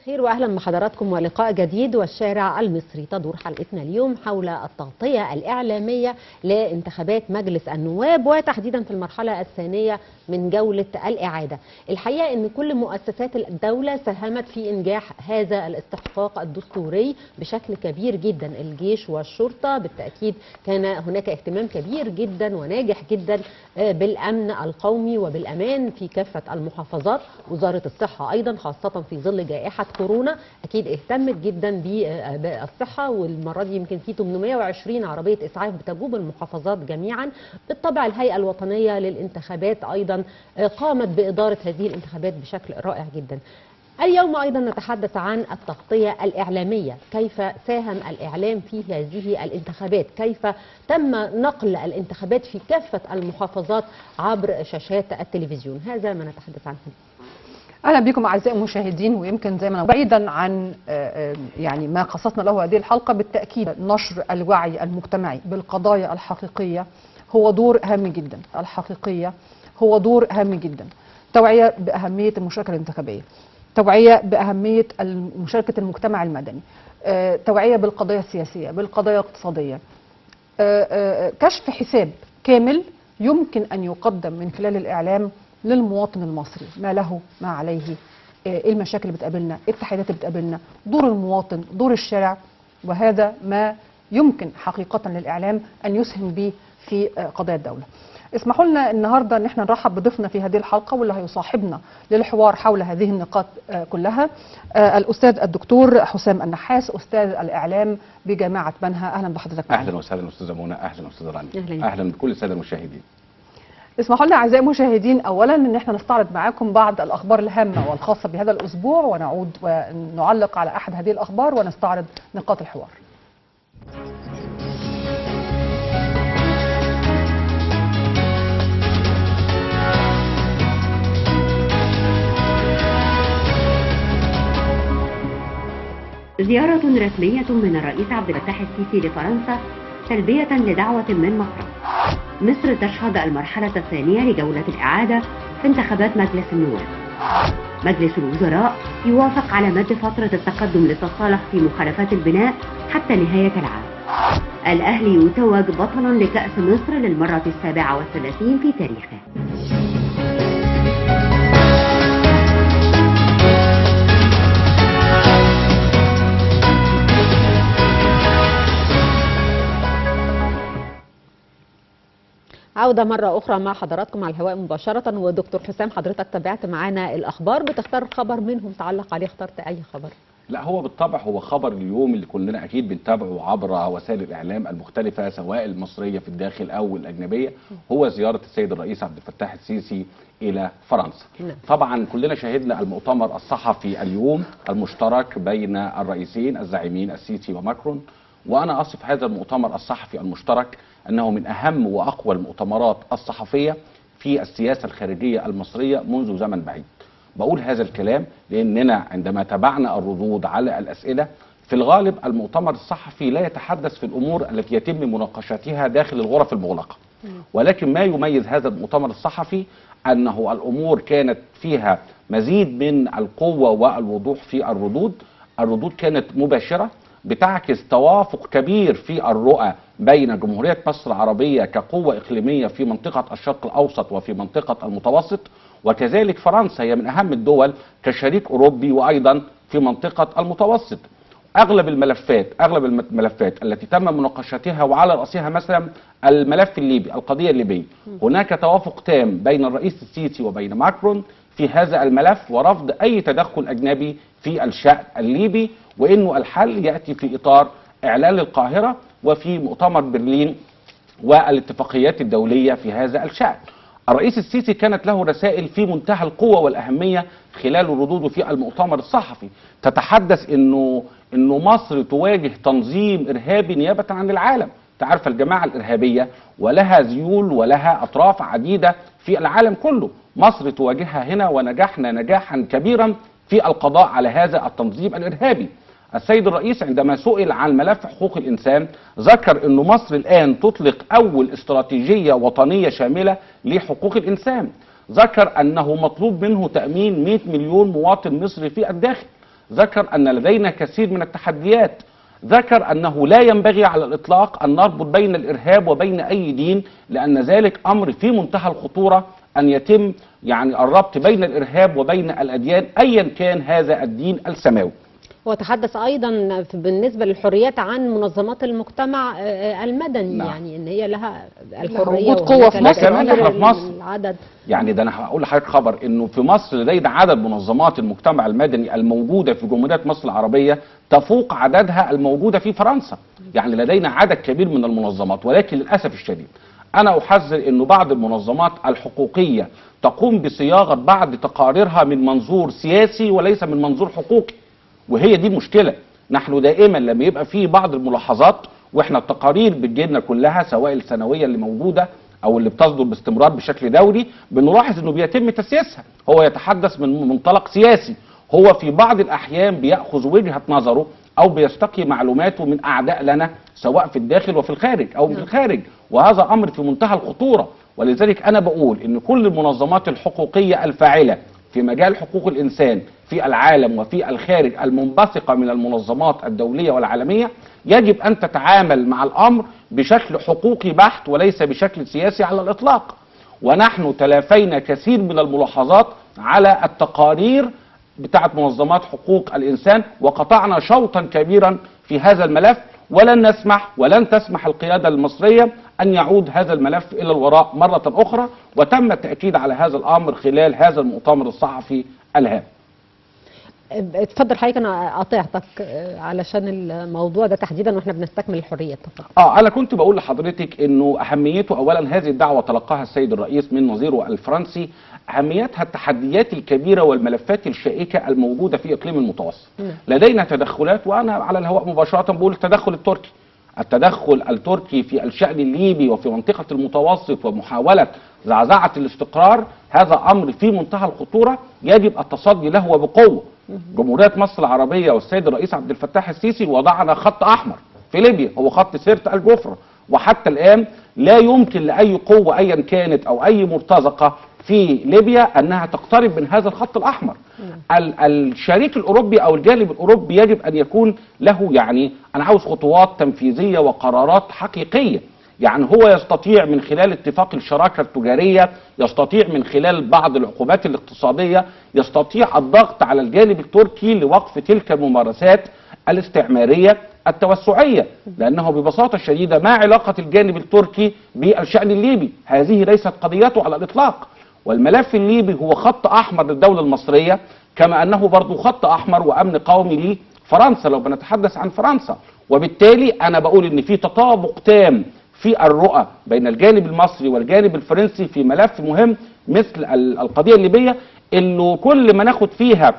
الخير واهلا بحضراتكم ولقاء جديد والشارع المصري. تدور حلقتنا اليوم حول التغطية الإعلامية لانتخابات مجلس النواب وتحديدا في المرحلة الثانية من جولة الإعادة. الحقيقة ان كل مؤسسات الدولة ساهمت في انجاح هذا الاستحقاق الدستوري بشكل كبير جدا. الجيش والشرطة بالتأكيد كان هناك اهتمام كبير جدا وناجح جدا بالأمن القومي وبالأمان في كافة المحافظات. وزارة الصحة أيضا خاصة في ظل جائحة كورونا أكيد اهتمت جدا بالصحة، والمرة دي يمكن في 820 عربية إسعاف بتجوب المحافظات جميعا. بالطبع الهيئة الوطنية للانتخابات أيضا قامت بإدارة هذه الانتخابات بشكل رائع جدا. اليوم أيضا نتحدث عن التغطية الإعلامية، كيف ساهم الإعلام في هذه الانتخابات، كيف تم نقل الانتخابات في كافة المحافظات عبر شاشات التلفزيون. هذا ما نتحدث عنه. اهلا بكم اعزائي المشاهدين. ويمكن زي ما بعيدا عن يعني ما خصصنا له هذه الحلقه، بالتاكيد نشر الوعي المجتمعي بالقضايا الحقيقيه هو دور هام جدا. الحقيقيه هو دور هام جدا. توعيه باهميه المشاركه الانتخابيه، توعيه باهميه مشاركه المجتمع المدني، توعيه بالقضايا السياسيه، بالقضايا الاقتصاديه، كشف حساب كامل يمكن ان يقدم من خلال الاعلام للمواطن المصري، ما له ما عليه، ايه المشاكل اللي بتقابلنا، ايه التحديات اللي بتقابلنا، دور المواطن، دور الشارع. وهذا ما يمكن حقيقة للإعلام أن يسهم به في قضايا الدولة. اسمحوا لنا النهارده ان احنا نرحب بضيفنا في هذه الحلقه واللي هيصاحبنا للحوار حول هذه النقاط كلها، الاستاذ الدكتور حسام النحاس، استاذ الاعلام بجامعه بنها. اهلا بحضرتك. اهلا وسهلا استاذه منى. اهلا استاذه رانيا. اهلا بكل الساده المشاهدين. اسمحوا لنا اعزائي المشاهدين اولا ان احنا نستعرض معاكم بعض الاخبار الهامه والخاصه بهذا الاسبوع، ونعود ونعلق على احد هذه الاخبار ونستعرض نقاط الحوار. زيارة رسمية من الرئيس عبد الفتاح السيسي لفرنسا تلبية لدعوة من مصر. مصر تشهد المرحلة الثانية لجولة الإعادة في انتخابات مجلس النواب. مجلس الوزراء يوافق على مد فترة التقدم للتصالح في مخالفات البناء حتى نهاية العام. الأهلي يتوج بطلا لكأس مصر للمرة 37 في تاريخه. عودة مرة أخرى مع حضراتكم على الهواء مباشرة. ودكتور حسام، حضرتك تابعت معانا الأخبار، بتختار خبر منهم تعلق عليه، اخترت أي خبر؟ لا، هو بالطبع هو خبر اليوم اللي كلنا أكيد بنتابعه عبر وسائل الإعلام المختلفة سواء المصرية في الداخل أو الأجنبية، هو زيارة السيد الرئيس عبد الفتاح السيسي إلى فرنسا. طبعا كلنا شاهدنا المؤتمر الصحفي اليوم المشترك بين الرئيسين الزعيمين السيسي وماكرون، وأنا أصف هذا المؤتمر الصحفي المشترك أنه من أهم وأقوى المؤتمرات الصحفية في السياسة الخارجية المصرية منذ زمن بعيد. بقول هذا الكلام لأننا عندما تابعنا الردود على الأسئلة في الغالب المؤتمر الصحفي لا يتحدث في الأمور التي يتم مناقشتها داخل الغرف المغلقة، ولكن ما يميز هذا المؤتمر الصحفي أنه الأمور كانت فيها مزيد من القوة والوضوح في الردود. الردود كانت مباشرة، بتعكس توافق كبير في الرؤى بين جمهورية مصر العربية كقوة إقليمية في منطقة الشرق الأوسط وفي منطقة المتوسط، وكذلك فرنسا هي من أهم الدول كشريك أوروبي وأيضا في منطقة المتوسط. أغلب الملفات التي تم مناقشتها وعلى رأسها مثلا الملف الليبي، القضية الليبية، هناك توافق تام بين الرئيس السيسي وبين ماكرون في هذا الملف ورفض أي تدخل أجنبي في الشأن الليبي، وإنه الحل يأتي في إطار إعلان القاهرة وفي مؤتمر برلين والاتفاقيات الدولية في هذا الشأن. الرئيس السيسي كانت له رسائل في منتهى القوة والأهمية خلال ردوده في المؤتمر الصحفي، تتحدث إنه مصر تواجه تنظيم إرهابي نيابة عن العالم. تعرف الجماعة الإرهابية ولها ذيول ولها أطراف عديدة في العالم كله، مصر تواجهها هنا ونجحنا نجاحا كبيرا في القضاء على هذا التنظيم الإرهابي. السيد الرئيس عندما سئل عن ملف حقوق الإنسان ذكر أن مصر الآن تطلق أول استراتيجية وطنية شاملة لحقوق الإنسان، ذكر أنه مطلوب منه تأمين 100 مليون مواطن مصري في الداخل، ذكر أن لدينا كثير من التحديات، ذكر أنه لا ينبغي على الإطلاق أن نربط بين الإرهاب وبين أي دين، لأن ذلك أمر في منتهى الخطورة أن يتم يعني الربط بين الإرهاب وبين الأديان أيا كان هذا الدين السماوي. وتحدث ايضا بالنسبه للحريات عن منظمات المجتمع المدني، نعم. يعني ان هي لها الحريه وجود قوة في مصر. كمان احنا في مصر العدد. يعني ده انا هقول لحضرتك خبر انه في مصر لدينا عدد منظمات المجتمع المدني الموجوده في جمهوريه مصر العربيه تفوق عددها الموجوده في فرنسا، يعني لدينا عدد كبير من المنظمات، ولكن للاسف الشديد انا احذر انه بعض المنظمات الحقوقيه تقوم بصياغه بعض تقاريرها من منظور سياسي وليس من منظور حقوقي، وهي دي المشكله. نحن دائما لما يبقى في بعض الملاحظات، واحنا التقارير بتجيلنا كلها سواء السنويه اللي موجوده او اللي بتصدر باستمرار بشكل دوري، بنلاحظ انه بيتم تسييسها، هو يتحدث من منطلق سياسي، هو في بعض الاحيان بياخذ وجهه نظره او بيستقي معلوماته من اعداء لنا سواء في الداخل وفي الخارج او في الخارج، وهذا امر في منتهى الخطوره. ولذلك انا بقول ان كل المنظمات الحقوقيه الفاعله في مجال حقوق الانسان في العالم وفي الخارج المنبثقه من المنظمات الدوليه والعالميه يجب ان تتعامل مع الامر بشكل حقوقي بحت وليس بشكل سياسي على الاطلاق. ونحن تلافينا كثير من الملاحظات على التقارير بتاعت منظمات حقوق الانسان وقطعنا شوطا كبيرا في هذا الملف، ولن نسمح ولن تسمح القياده المصريه ان يعود هذا الملف الى الوراء مره اخرى، وتم التاكيد على هذا الامر خلال هذا المؤتمر الصحفي الهام. اتفضل حضرتك، انا قاطعتك علشان الموضوع ده تحديدا واحنا بنستكمل الحريات. انا كنت بقول لحضرتك انه اهميته اولا هذه الدعوه تلقاها السيد الرئيس من نظيره الفرنسي، اهميتها التحديات الكبيره والملفات الشائكه الموجوده في اقليم المتوسط. لدينا تدخلات، وانا على الهواء مباشره بقول التدخل التركي. التدخل التركي في الشأن الليبي وفي منطقة المتوسط ومحاولة زعزعة الاستقرار، هذا أمر في منتهى الخطورة يجب التصدي له وبقوة. جمهورية مصر العربية والسيد الرئيس عبد الفتاح السيسي وضعنا خط أحمر في ليبيا، هو خط سيرة الجفرة، وحتى الآن لا يمكن لأي قوة أيا كانت أو أي مرتزقة في ليبيا أنها تقترب من هذا الخط الأحمر. الشريك الأوروبي أو الجانب الأوروبي يجب أن يكون له، يعني أنا عاوز خطوات تنفيذية وقرارات حقيقية. يعني هو يستطيع من خلال اتفاق الشراكة التجارية، يستطيع من خلال بعض العقوبات الاقتصادية، يستطيع الضغط على الجانب التركي لوقف تلك الممارسات الاستعمارية التوسعية، لأنه ببساطة شديدة ما علاقة الجانب التركي بالشأن الليبي؟ هذه ليست قضيته على الإطلاق. والملف الليبي هو خط أحمر للدولة المصرية، كما أنه برضو خط أحمر وأمن قومي لفرنسا لو بنتحدث عن فرنسا. وبالتالي أنا بقول إن في تطابق تام في الرؤى بين الجانب المصري والجانب الفرنسي في ملف مهم مثل القضية الليبية، إنه كل ما ناخد فيها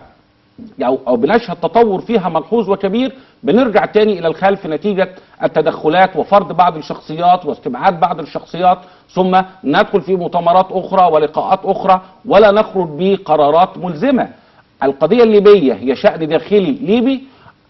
أو بنشهد تطور فيها ملحوظ وكبير بنرجع تاني إلى الخلف نتيجة التدخلات وفرض بعض الشخصيات واستبعاد بعض الشخصيات، ثم ندخل في مؤتمرات أخرى ولقاءات أخرى ولا نخرج بقرارات ملزمة. القضية الليبية هي شأن داخلي ليبي.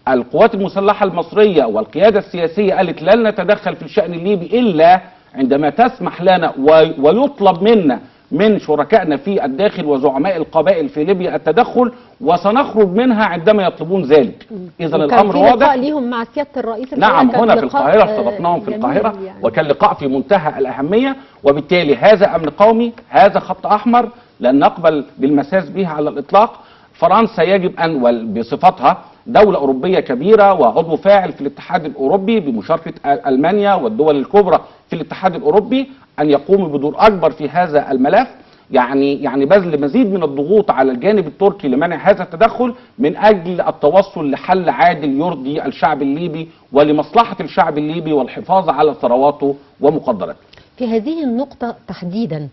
القوات المسلحة المصرية والقيادة السياسية قالت لن نتدخل في الشأن الليبي إلا عندما تسمح لنا ويطلب منا من شركائنا في الداخل وزعماء القبائل في ليبيا التدخل، وسنخرج منها عندما يطلبون ذلك. إذا الأمر واضح. لقاء ليهم مع سيادة الرئيس. نعم، هنا في القاهرة استضفناهم في القاهرة يعني. وكان لقاء في منتهى الأهمية. وبالتالي هذا أمن قومي، هذا خط أحمر لن نقبل بالمساس به على الإطلاق. فرنسا يجب أن بصفتها دولة أوروبية كبيرة وعضو فاعل في الاتحاد الأوروبي بمشاركة ألمانيا والدول الكبرى في الاتحاد الأوروبي أن يقوم بدور أكبر في هذا الملف، يعني بذل مزيد من الضغوط على الجانب التركي لمنع هذا التدخل من أجل التوصل لحل عادل يرضي الشعب الليبي ولمصلحة الشعب الليبي والحفاظ على ثرواته ومقدراته. في هذه النقطة تحديدا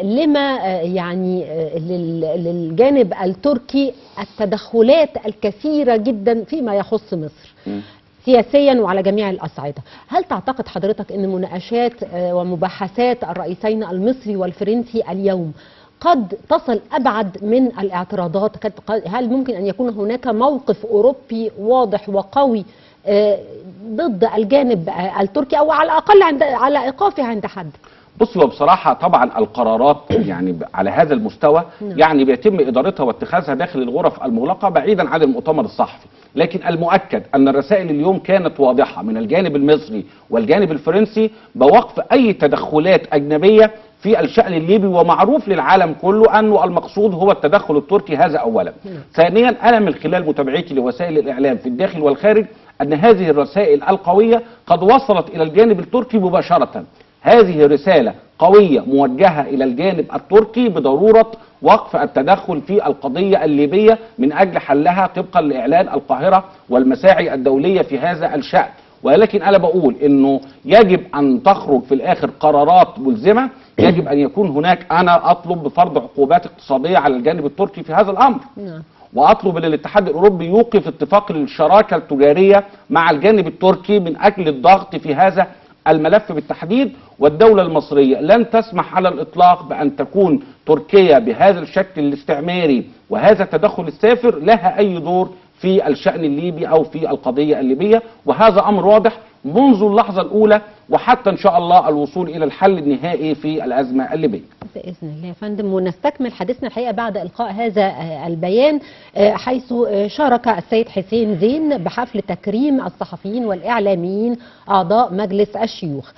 لما يعني للجانب التركي التدخلات الكثيرة جدا فيما يخص مصر سياسيا وعلى جميع الأصعدة، هل تعتقد حضرتك أن مناقشات ومباحثات الرئيسين المصري والفرنسي اليوم قد تصل أبعد من الاعتراضات؟ هل ممكن أن يكون هناك موقف أوروبي واضح وقوي ضد الجانب التركي أو على الأقل على إيقافه عند حد؟ بصي، هو بصراحه طبعا القرارات يعني على هذا المستوى يعني بيتم ادارتها واتخاذها داخل الغرف المغلقه بعيدا عن المؤتمر الصحفي، لكن المؤكد ان الرسائل اليوم كانت واضحه من الجانب المصري والجانب الفرنسي بوقف اي تدخلات اجنبيه في الشأن الليبي، ومعروف للعالم كله أنه المقصود هو التدخل التركي. هذا أولا. ثانيا، أنا من خلال متابعتي لوسائل الإعلام في الداخل والخارج أن هذه الرسائل القوية قد وصلت إلى الجانب التركي مباشرة. هذه رسالة قوية موجهة إلى الجانب التركي بضرورة وقف التدخل في القضية الليبية من أجل حلها طبقا لإعلان القاهرة والمساعي الدولية في هذا الشأن. ولكن أنا بقول إنه يجب أن تخرج في الآخر قرارات ملزمة، يجب أن يكون هناك، أنا أطلب بفرض عقوبات اقتصادية على الجانب التركي في هذا الأمر. وأطلب أن الاتحاد الأوروبي يوقف اتفاق الشراكة التجارية مع الجانب التركي من أجل الضغط في هذا الملف بالتحديد. والدولة المصرية لن تسمح على الإطلاق بأن تكون تركيا بهذا الشكل الاستعماري وهذا التدخل السافر لها أي دور في الشأن الليبي أو في القضية الليبية، وهذا أمر واضح منذ اللحظة الأولى وحتى إن شاء الله الوصول إلى الحل النهائي في الأزمة الليبية بإذن الله يا فندم. ونستكمل حديثنا الحقيقة بعد إلقاء هذا البيان، حيث شارك السيد حسين زين بحفل تكريم الصحفيين والإعلاميين أعضاء مجلس الشيوخ.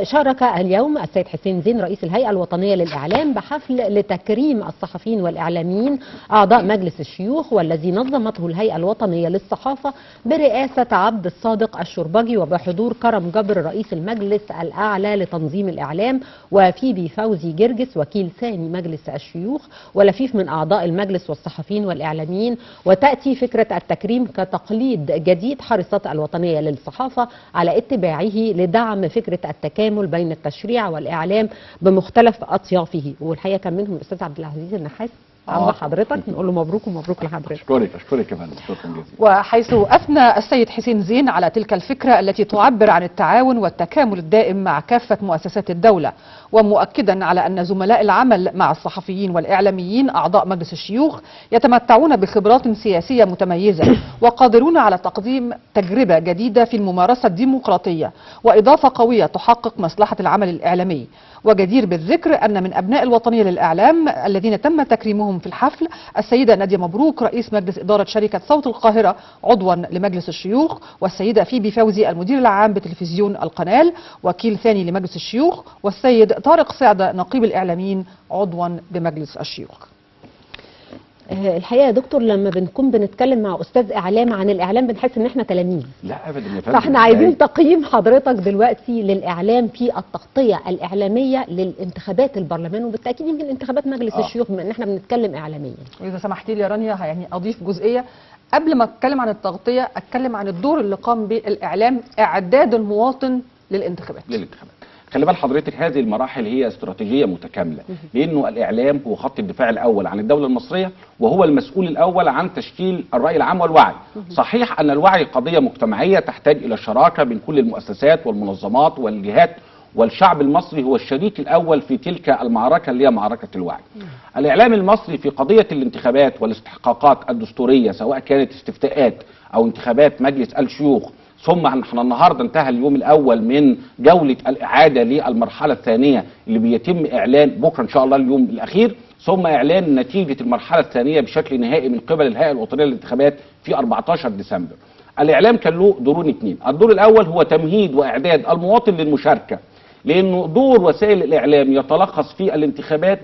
شارك اليوم السيد حسين زين رئيس الهيئة الوطنية للإعلام بحفل لتكريم الصحفيين والإعلاميين أعضاء مجلس الشيوخ، والذي نظمته الهيئة الوطنية للصحافة برئاسة عبد الصادق الشربجي وبحضور كرم جبر رئيس المجلس الأعلى لتنظيم الإعلام، وفيبي فوزي جرجس وكيل ثاني مجلس الشيوخ، ولفيف من أعضاء المجلس والصحفيين والإعلاميين. وتأتي فكرة التكريم كتقليد جديد حرصت الوطنية للصحافة على اتباعه لدعم فكرة التكامل بين التشريع والإعلام بمختلف أطيافه. والحقيقة كان منهم الأستاذ عبد العزيز النحاس عم حضرتك، نقول له مبروك ومبروك لحضرتك. أشكرك يا فندم، شكرا جزيلا. وحيث أثنى السيد حسين زين على تلك الفكرة التي تعبر عن التعاون والتكامل الدائم مع كافة مؤسسات الدولة، ومؤكدا على أن زملاء العمل مع الصحفيين والإعلاميين أعضاء مجلس الشيوخ يتمتعون بخبرات سياسية متميزة وقادرون على تقديم تجربة جديدة في الممارسة الديمقراطية وإضافة قوية تحقق مصلحة العمل الإعلامي. وجدير بالذكر أن من أبناء الوطنية للإعلام الذين تم تكريمهم في الحفل السيدة نادية مبروك رئيس مجلس إدارة شركة صوت القاهرة عضوا لمجلس الشيوخ، والسيدة فيبي فوزي المدير العام بتلفزيون القناة وكيل ثاني لمجلس الشيوخ، والسيد طارق سعدة نقيب الإعلاميين عضوا بمجلس الشيوخ. الحقيقه يا دكتور لما بنكون بنتكلم مع استاذ اعلام عن الاعلام بنحس ان احنا تلاميذ. لا ابدا يا فندم. فاحنا عايزين تقييم حضرتك دلوقتي للاعلام في التغطيه الاعلاميه للانتخابات البرلمان، وبالتاكيد يمكن انتخابات مجلس الشيوخ بما ان احنا بنتكلم اعلاميا. واذا سمحتي لي يا رانيا يعني اضيف جزئيه قبل ما اتكلم عن التغطيه، اتكلم عن الدور اللي قام به الاعلام اعداد المواطن للانتخابات. خلي بال حضرتك، هذه المراحل هي استراتيجيه متكامله، لانه الاعلام هو خط الدفاع الاول عن الدوله المصريه، وهو المسؤول الاول عن تشكيل الراي العام والوعي. صحيح ان الوعي قضيه مجتمعيه تحتاج الى شراكه بين كل المؤسسات والمنظمات والجهات، والشعب المصري هو الشريك الاول في تلك المعركه اللي هي معركه الوعي. الاعلام المصري في قضيه الانتخابات والاستحقاقات الدستوريه، سواء كانت استفتاءات او انتخابات مجلس الشيوخ، ثم احنا النهارده انتهى اليوم الاول من جوله الاعاده للمرحله الثانيه اللي بيتم اعلان بكره ان شاء الله اليوم الاخير، ثم اعلان نتيجه المرحله الثانيه بشكل نهائي من قبل الهيئه الوطنيه للانتخابات في 14 ديسمبر. الاعلام كان له دورين اثنين، الدور الاول هو تمهيد واعداد المواطن للمشاركه، لانه دور وسائل الاعلام يتلخص في الانتخابات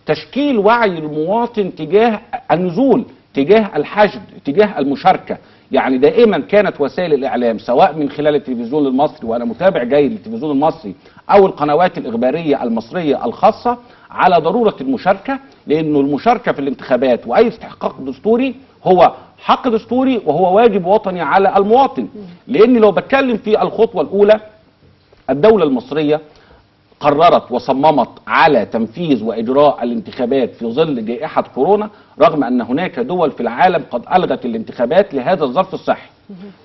بتشكيل وعي المواطن تجاه النزول، تجاه الحشد، تجاه المشاركه. يعني دائما كانت وسائل الاعلام سواء من خلال التلفزيون المصري، وانا متابع جيد للتلفزيون المصري، او القنوات الاخباريه المصريه الخاصه، على ضروره المشاركه، لانه المشاركه في الانتخابات واي استحقاق دستوري هو حق دستوري وهو واجب وطني على المواطن. لان لو بتكلم في الخطوه الاولى، الدوله المصريه قررت وصممت على تنفيذ واجراء الانتخابات في ظل جائحه كورونا، رغم ان هناك دول في العالم قد الغت الانتخابات لهذا الظرف الصحي.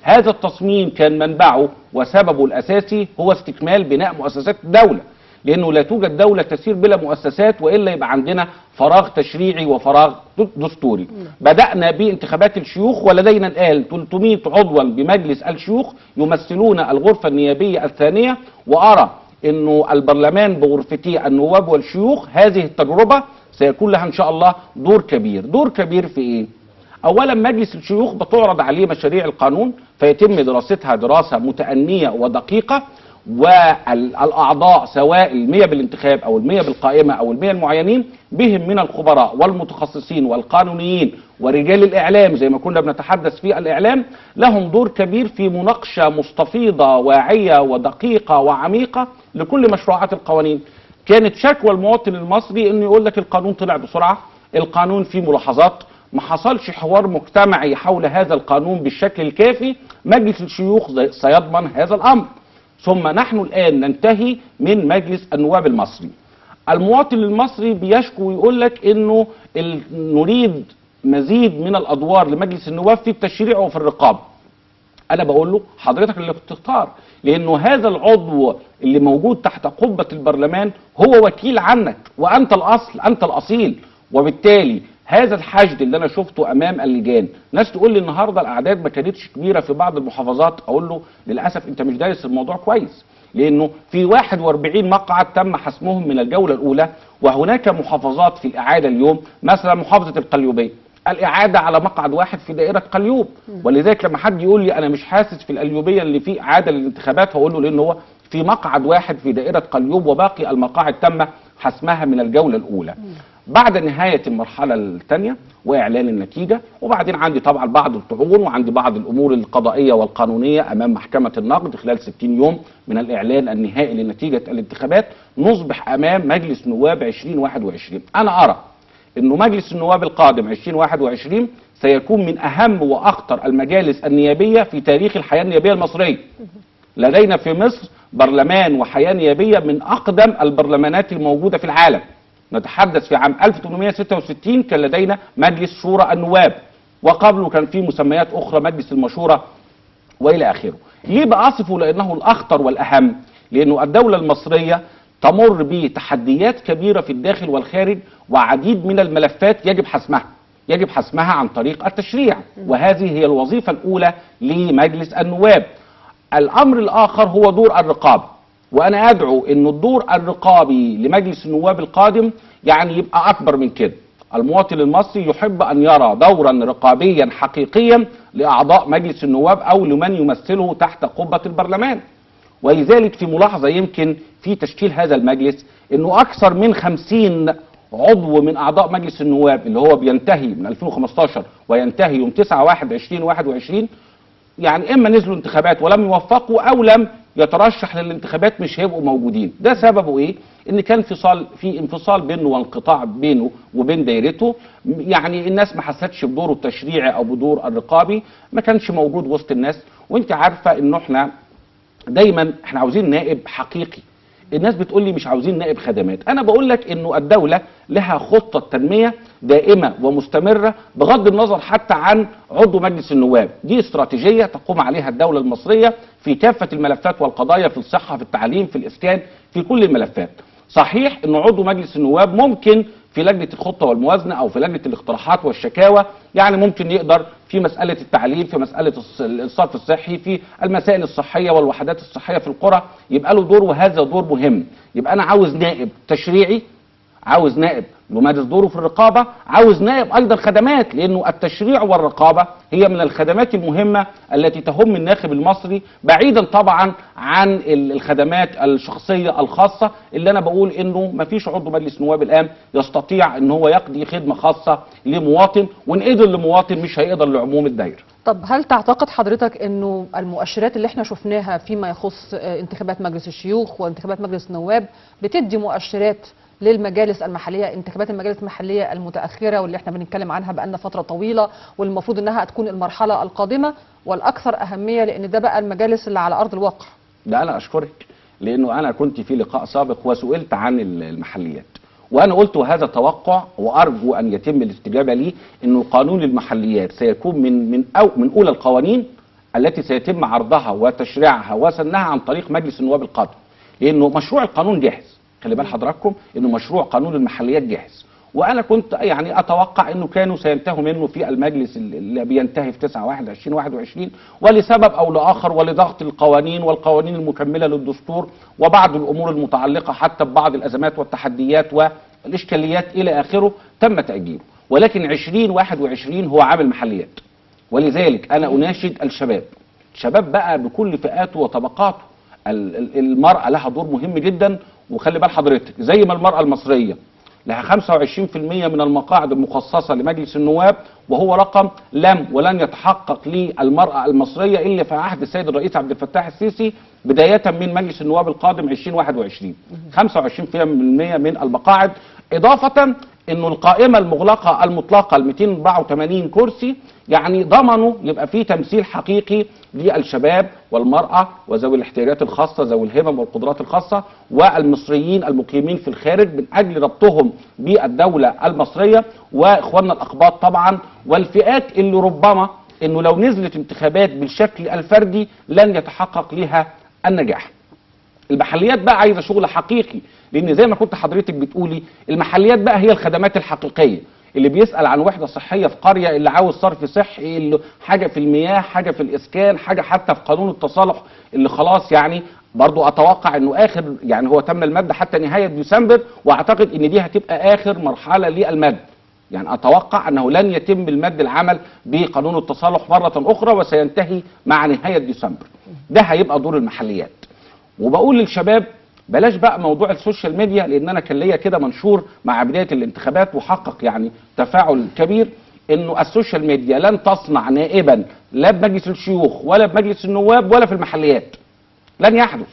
هذا التصميم كان منبعه وسببه الاساسي هو استكمال بناء مؤسسات الدوله، لانه لا توجد دوله تسير بلا مؤسسات، والا يبقى عندنا فراغ تشريعي وفراغ دستوري. بدانا بانتخابات الشيوخ، ولدينا الان 300 عضوا بمجلس الشيوخ يمثلون الغرفه النيابيه الثانيه، وارى انه البرلمان بغرفتي النواب والشيوخ هذه التجربه سيكون لها ان شاء الله دور كبير. دور كبير في ايه؟ اولا مجلس الشيوخ بتعرض عليه مشاريع القانون فيتم دراستها دراسه متأنية ودقيقه، والاعضاء سواء ال100 بالانتخاب او ال100 بالقائمه او ال100 المعينين بهم من الخبراء والمتخصصين والقانونيين ورجال الاعلام زي ما كنا بنتحدث في الاعلام، لهم دور كبير في مناقشه مستفيضه واعيه ودقيقه وعميقه لكل مشروعات القوانين. كانت شكوى المواطن المصري انه يقول لك القانون طلع بسرعه، القانون فيه ملاحظات، ما حصلش حوار مجتمعي حول هذا القانون بالشكل الكافي. مجلس الشيوخ سيضمن هذا الامر. ثم نحن الآن ننتهي من مجلس النواب المصري. المواطن المصري بيشكو ويقول لك انه نريد مزيد من الادوار لمجلس النواب في التشريع وفي الرقابه. انا بقول له حضرتك اللي بتختار، لانه هذا العضو اللي موجود تحت قبه البرلمان هو وكيل عنك، وانت الاصل، انت الاصيل. وبالتالي هذا الحشد اللي انا شفته امام اللجان، ناس تقول لي النهارده الاعداد ما كانتش كبيره في بعض المحافظات، اقول له للاسف انت مش دارس الموضوع كويس، لانه في 41 مقعد تم حسمهم من الجوله الاولى، وهناك محافظات في الاعاده اليوم، مثلا محافظه القليوبيه الاعاده على مقعد واحد في دائره قليوب. ولذلك لما حد يقول لي انا مش حاسس في القليوبيه اللي في اعاده للانتخابات، هقول له لان هو في مقعد واحد في دائره قليوب، وباقي المقاعد تم حسمها من الجوله الاولى. بعد نهاية المرحلة الثانية وإعلان النتيجة، وبعدين عندي طبعا بعض الطعون وعندي بعض الأمور القضائية والقانونية أمام محكمة النقد خلال 60 يوم من الإعلان النهائي لنتيجة الانتخابات، نصبح أمام مجلس نواب 2021. أنا أرى أنه مجلس النواب القادم 2021 سيكون من أهم وأخطر المجالس النيابية في تاريخ الحياة النيابية المصرية. لدينا في مصر برلمان وحياة نيابية من أقدم البرلمانات الموجودة في العالم. نتحدث في عام 1866 كان لدينا مجلس شورى النواب، وقبله كان في مسميات أخرى مجلس المشورة وإلى آخره. ليه بأصفه؟ لأنه الأخطر والأهم، لأنه الدولة المصرية تمر بتحديات كبيرة في الداخل والخارج، وعديد من الملفات يجب حسمها عن طريق التشريع، وهذه هي الوظيفة الأولى لمجلس النواب. الأمر الآخر هو دور الرقابة، وأنا أدعو أن الدور الرقابي لمجلس النواب القادم يعني يبقى أكبر من كده. المواطن المصري يحب أن يرى دورا رقابيا حقيقيا لأعضاء مجلس النواب أو لمن يمثله تحت قبة البرلمان. ولذلك في ملاحظة يمكن في تشكيل هذا المجلس أنه أكثر من 50 عضو من أعضاء مجلس النواب اللي هو بينتهي من 2015 وينتهي يوم 9/1/2021 يعني إما نزلوا انتخابات ولم يوفقوا أو لم يترشح للانتخابات، مش هيبقوا موجودين. ده سببه ايه؟ ان كان في انفصال بينه وانقطاع بينه وبين دايرته، يعني الناس ما حستش بدوره التشريعي او بدور الرقابي، ما كانش موجود وسط الناس. وانت عارفه انه احنا دايما عاوزين نائب حقيقي. الناس بتقول لي مش عاوزين نائب خدمات، انا بقول لك انه الدوله لها خطه تنميه دائمه ومستمره بغض النظر حتى عن عضو مجلس النواب. دي استراتيجيه تقوم عليها الدوله المصريه في كافه الملفات والقضايا، في الصحه، في التعليم، في الاسكان، في كل الملفات. صحيح ان عضو مجلس النواب ممكن في لجنه الخطه والموازنه او في لجنه الاقتراحات والشكاوى، يعني ممكن يقدر في مساله التعليم، في مساله الصرف الصحي، في المسائل الصحيه والوحدات الصحيه في القرى، يبقى له دور، وهذا دور مهم. يبقى انا عاوز نائب تشريعي، عاوز نائب يمارس دوره في الرقابه، عاوز نائب ايضا خدمات، لانه التشريع والرقابه هي من الخدمات المهمه التي تهم الناخب المصري، بعيدا طبعا عن الخدمات الشخصيه الخاصه اللي انا بقول انه ما فيش عضو مجلس نواب الان يستطيع ان هو يقضي خدمه خاصه لمواطن، وان قدر لمواطن مش هيقدر لعموم الدائره. طب هل تعتقد حضرتك انه المؤشرات اللي احنا شفناها فيما يخص انتخابات مجلس الشيوخ وانتخابات مجلس النواب بتدي مؤشرات للمجالس المحليه، انتخابات المجالس المحليه المتاخره واللي احنا بنتكلم عنها بقالنا فتره طويله، والمفروض انها تكون المرحله القادمه والاكثر اهميه، لان ده بقى المجالس اللي على ارض الواقع؟ لا انا اشكرك، لانه انا كنت في لقاء سابق وسئلت عن المحليات، وانا قلت وهذا توقع وارجو ان يتم الاستجابه لي، انه قانون المحليات سيكون من اولى القوانين التي سيتم عرضها وتشريعها وسنها عن طريق مجلس النواب القادم، لانه مشروع القانون جاهز. خلي بال حضراتكم انه مشروع قانون المحليات جاهز، وانا كنت يعني اتوقع انه كانوا سينتهوا منه في المجلس اللي بينتهي في 9/1/2021، ولسبب او لاخر ولضغط القوانين والقوانين المكمله للدستور وبعض الامور المتعلقه حتى ببعض الازمات والتحديات والاشكاليات الى اخره تم تاجيله. ولكن 2021 هو عام المحليات، ولذلك انا اناشد الشباب بقى بكل فئاته وطبقاته. المرأة لها دور مهم جدا، وخلي بال حضرتك زي ما المرأة المصرية لها 25% من المقاعد المخصصة لمجلس النواب، وهو رقم لم ولن يتحقق للمرأة المصرية إلا في عهد السيد الرئيس عبد الفتاح السيسي بداية من مجلس النواب القادم 2021. 25% من المقاعد، إضافة انه القائمه المغلقه المطلقه ال 284 كرسي يعني ضمنوا يبقى في تمثيل حقيقي للشباب والمراه وذوي الاحتياجات الخاصه ذوي الهمم والقدرات الخاصه والمصريين المقيمين في الخارج من اجل ربطهم بالدوله المصريه، واخواننا الاقباط طبعا، والفئات اللي ربما انه لو نزلت انتخابات بالشكل الفردي لن يتحقق لها النجاح. المحليات بقى عايزه شغل حقيقي، لان زي ما كنت حضرتك بتقولي المحليات بقى هي الخدمات الحقيقيه، اللي بيسال عن وحده صحيه في قريه، اللي عاوز صرف صحي، اللي حاجه في المياه، حاجه في الاسكان، حاجه حتى في قانون التصالح اللي خلاص يعني برضو اتوقع انه اخر يعني هو تم المد حتى نهايه ديسمبر، واعتقد ان دي هتبقى اخر مرحله للمد. يعني اتوقع انه لن يتم المد العمل بقانون التصالح مره اخرى وسينتهي مع نهايه ديسمبر. ده هيبقى دور المحليات. وبقول للشباب بلاش بقى موضوع السوشيال ميديا، لان انا كان ليا كده منشور مع بدايه الانتخابات وحقق يعني تفاعل كبير، انه السوشيال ميديا لن تصنع نائبا لا بمجلس الشيوخ ولا بمجلس النواب ولا في المحليات. لن يحدث.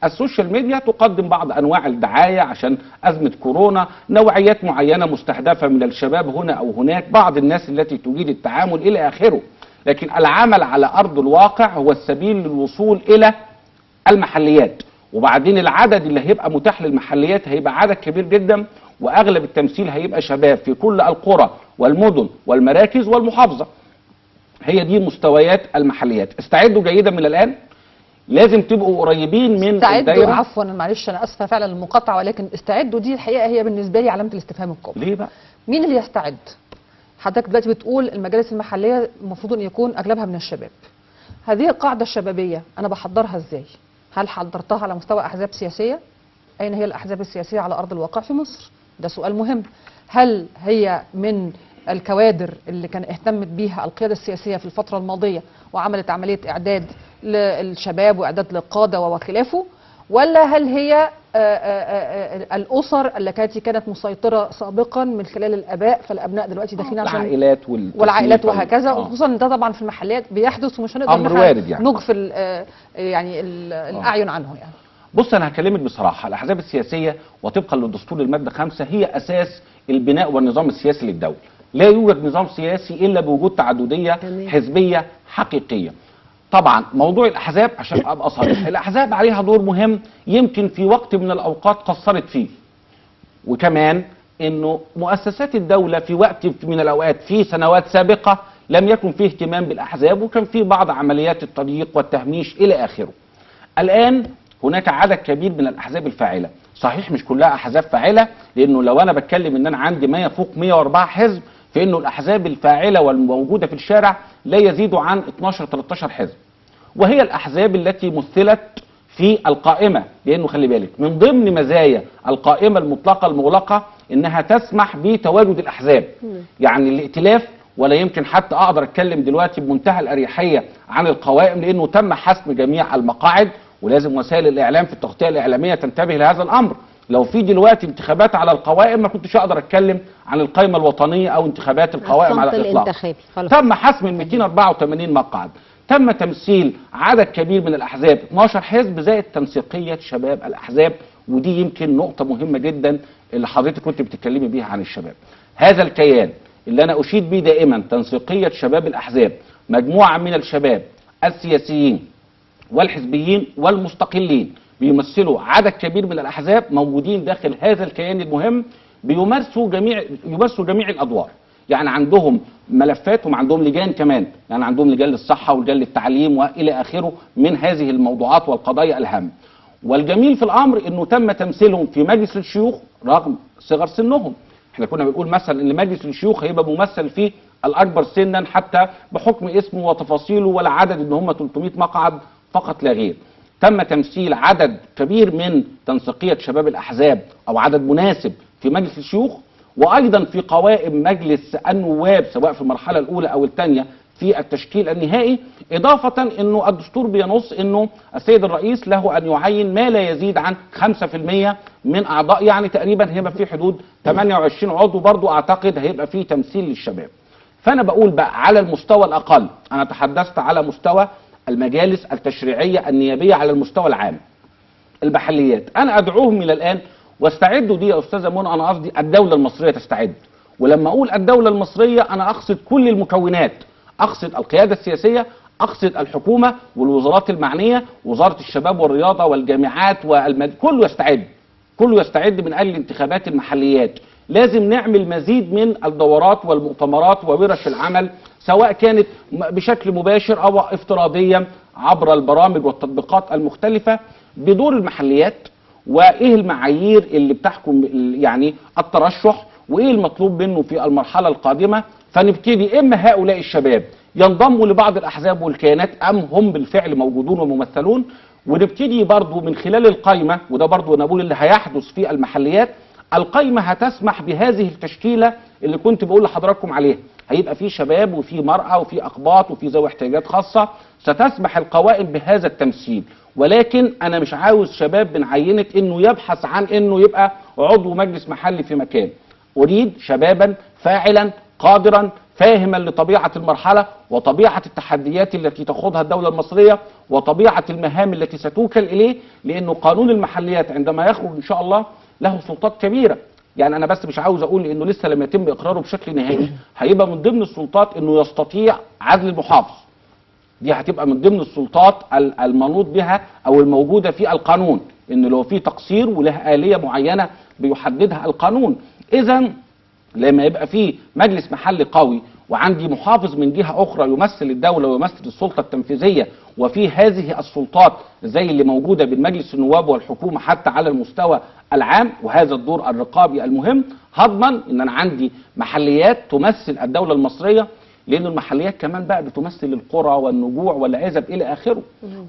السوشيال ميديا تقدم بعض انواع الدعايه عشان ازمه كورونا، نوعيات معينه مستهدفه من الشباب هنا او هناك، بعض الناس التي تجيد التعامل الى اخره، لكن العمل على ارض الواقع هو السبيل للوصول الى المحليات. وبعدين العدد اللي هيبقى متاح للمحليات هيبقى عدد كبير جدا، واغلب التمثيل هيبقى شباب في كل القرى والمدن والمراكز والمحافظه. هي دي مستويات المحليات. استعدوا جيدا من الان، لازم تبقوا قريبين من استعدوا. عفوا معلش انا اسفه فعلا المقاطعه، ولكن استعدوا دي الحقيقه هي بالنسبه لي علامه الاستفهام الكبرى. ليه بقى؟ مين اللي يستعد؟ حضرتك دلوقتي بتقول المجالس المحليه المفروض ان يكون اغلبها من الشباب. هذه القاعده الشبابيه انا بحضرها ازاي؟ هل حضرتها على مستوى احزاب سياسيه؟ اين هي الاحزاب السياسيه على ارض الواقع في مصر؟ ده سؤال مهم. هل هي من الكوادر اللي كان اهتمت بيها القياده السياسيه في الفتره الماضيه وعملت عمليه اعداد للشباب واعداد للقاده وخلافه، ولا هل هي الاسر التي كانت مسيطره سابقا من خلال الاباء، فالابناء دلوقتي داخلين عشان العائلات والعائلات وهكذا، وخصوصا ان ده طبعا في المحلات بيحدث ومش هنقدر امر وارد يعني نغفل يعني الاعين عنه يعني. بص انا هكلمك بصراحه، الاحزاب السياسيه وطبقا للدستور الماده 5 هي اساس البناء والنظام السياسي للدوله. لا يوجد نظام سياسي الا بوجود تعدديه حزبيه حقيقيه. طبعا موضوع الاحزاب عشان ابقى صريح، الاحزاب عليها دور مهم يمكن في وقت من الاوقات قصرت فيه، وكمان انه مؤسسات الدوله في وقت من الاوقات في سنوات سابقه لم يكن فيه اهتمام بالاحزاب، وكان فيه بعض عمليات التضييق والتهميش الى اخره. الان هناك عدد كبير من الاحزاب الفاعله، صحيح مش كلها احزاب فاعله، لانه لو انا بتكلم ان انا عندي ما يفوق 104 حزب، فانه الاحزاب الفاعله والموجوده في الشارع لا يزيد عن 12-13 حزب، وهي الاحزاب التي مثلت في القائمه، لانه خلي بالك من ضمن مزايا القائمه المطلقه المغلقه انها تسمح بتواجد الاحزاب، يعني الائتلاف، ولا يمكن حتى اقدر اتكلم دلوقتي بمنتهى الاريحيه عن القوائم، لانه تم حسم جميع المقاعد، ولازم وسائل الاعلام في التغطيه الاعلاميه تنتبه لهذا الامر. لو في دلوقتي انتخابات على القوائم ما كنتش اقدر اتكلم عن القائمه الوطنيه او انتخابات القوائم على الاطلاق. تم حسم ال 284 مقعد، تم تمثيل عدد كبير من الاحزاب 12 حزب زائد تنسيقيه شباب الاحزاب، ودي يمكن نقطه مهمه جدا اللي حضرتك كنت بتتكلمي بيها عن الشباب. هذا الكيان اللي انا اشيد بيه دائما تنسيقيه شباب الاحزاب، مجموعه من الشباب السياسيين والحزبيين والمستقلين بيمثلوا عدد كبير من الاحزاب موجودين داخل هذا الكيان المهم، بيمارسوا جميع الادوار. يعني عندهم ملفات وعندهم لجان كمان، يعني عندهم لجان للصحه ولجان للتعليم والى اخره من هذه الموضوعات والقضايا الهامه. والجميل في الامر انه تم تمثيلهم في مجلس الشيوخ رغم صغر سنهم. احنا كنا بنقول مثلا ان مجلس الشيوخ هيبقى ممثل فيه الاكبر سنا حتى بحكم اسمه وتفاصيله، ولا عدد ان هم 300 مقعد فقط لا غير. تم تمثيل عدد كبير من تنسيقيه شباب الاحزاب او عدد مناسب في مجلس الشيوخ، وايضا في قوائم مجلس النواب سواء في المرحله الاولى او الثانيه في التشكيل النهائي، اضافه انه الدستور بينص انه السيد الرئيس له ان يعين ما لا يزيد عن 5% من اعضاء، يعني تقريبا هيبقى في حدود 28 عضو، برضو اعتقد هيبقى في تمثيل للشباب. فانا بقول بقى على المستوى الاقل، انا تحدثت على مستوى المجالس التشريعيه النيابيه على المستوى العام. المحليات انا ادعوهم الى الان واستعدوا، دي يا استاذه منى انا قصدي الدوله المصريه تستعد. ولما اقول الدوله المصريه انا اقصد كل المكونات، اقصد القياده السياسيه، اقصد الحكومه والوزارات المعنيه، وزاره الشباب والرياضه والجامعات كله يستعد، كله يستعد من اجل انتخابات المحليات. لازم نعمل مزيد من الدورات والمؤتمرات وورش العمل، سواء كانت بشكل مباشر او افتراضيا عبر البرامج والتطبيقات المختلفه بدور المحليات، وايه المعايير اللي بتحكم يعني الترشح، وايه المطلوب منه في المرحله القادمه. فنبتدي اما هؤلاء الشباب ينضموا لبعض الاحزاب والكيانات ام هم بالفعل موجودون وممثلون، ونبتدي برضو من خلال القائمه، وده برضو انا بقول اللي هيحدث في المحليات. القائمه هتسمح بهذه التشكيله اللي كنت بقول لحضراتكم عليها، هيبقى في شباب وفي مرأة وفي أقباط وفي ذوي احتياجات خاصة، ستسمح القوائم بهذا التمثيل. ولكن أنا مش عاوز شباب من عينة إنه يبحث عن إنه يبقى عضو مجلس محلي في مكان. أريد شبابا فاعلا قادرا فاهما لطبيعة المرحلة وطبيعة التحديات التي تخوضها الدولة المصرية وطبيعة المهام التي ستوكل إليه، لأنه قانون المحليات عندما يخرج إن شاء الله له سلطات كبيرة. يعني انا بس مش عاوز اقول انه لسه لم يتم اقراره بشكل نهائي، هيبقى من ضمن السلطات انه يستطيع عزل المحافظ. دي هتبقى من ضمن السلطات المنوط بها او الموجوده في القانون، ان لو في تقصير وله آلية معينه بيحددها القانون. اذا لما يبقى في مجلس محلي قوي وعندي محافظ من جهه اخرى يمثل الدوله ويمثل السلطه التنفيذيه، وفي هذه السلطات زي اللي موجوده بين مجلس النواب والحكومه حتى على المستوى العام، وهذا الدور الرقابي المهم، هضمن ان انا عندي محليات تمثل الدوله المصريه. لان المحليات كمان بقى بتمثل القرى والنجوع والعزب الى اخره،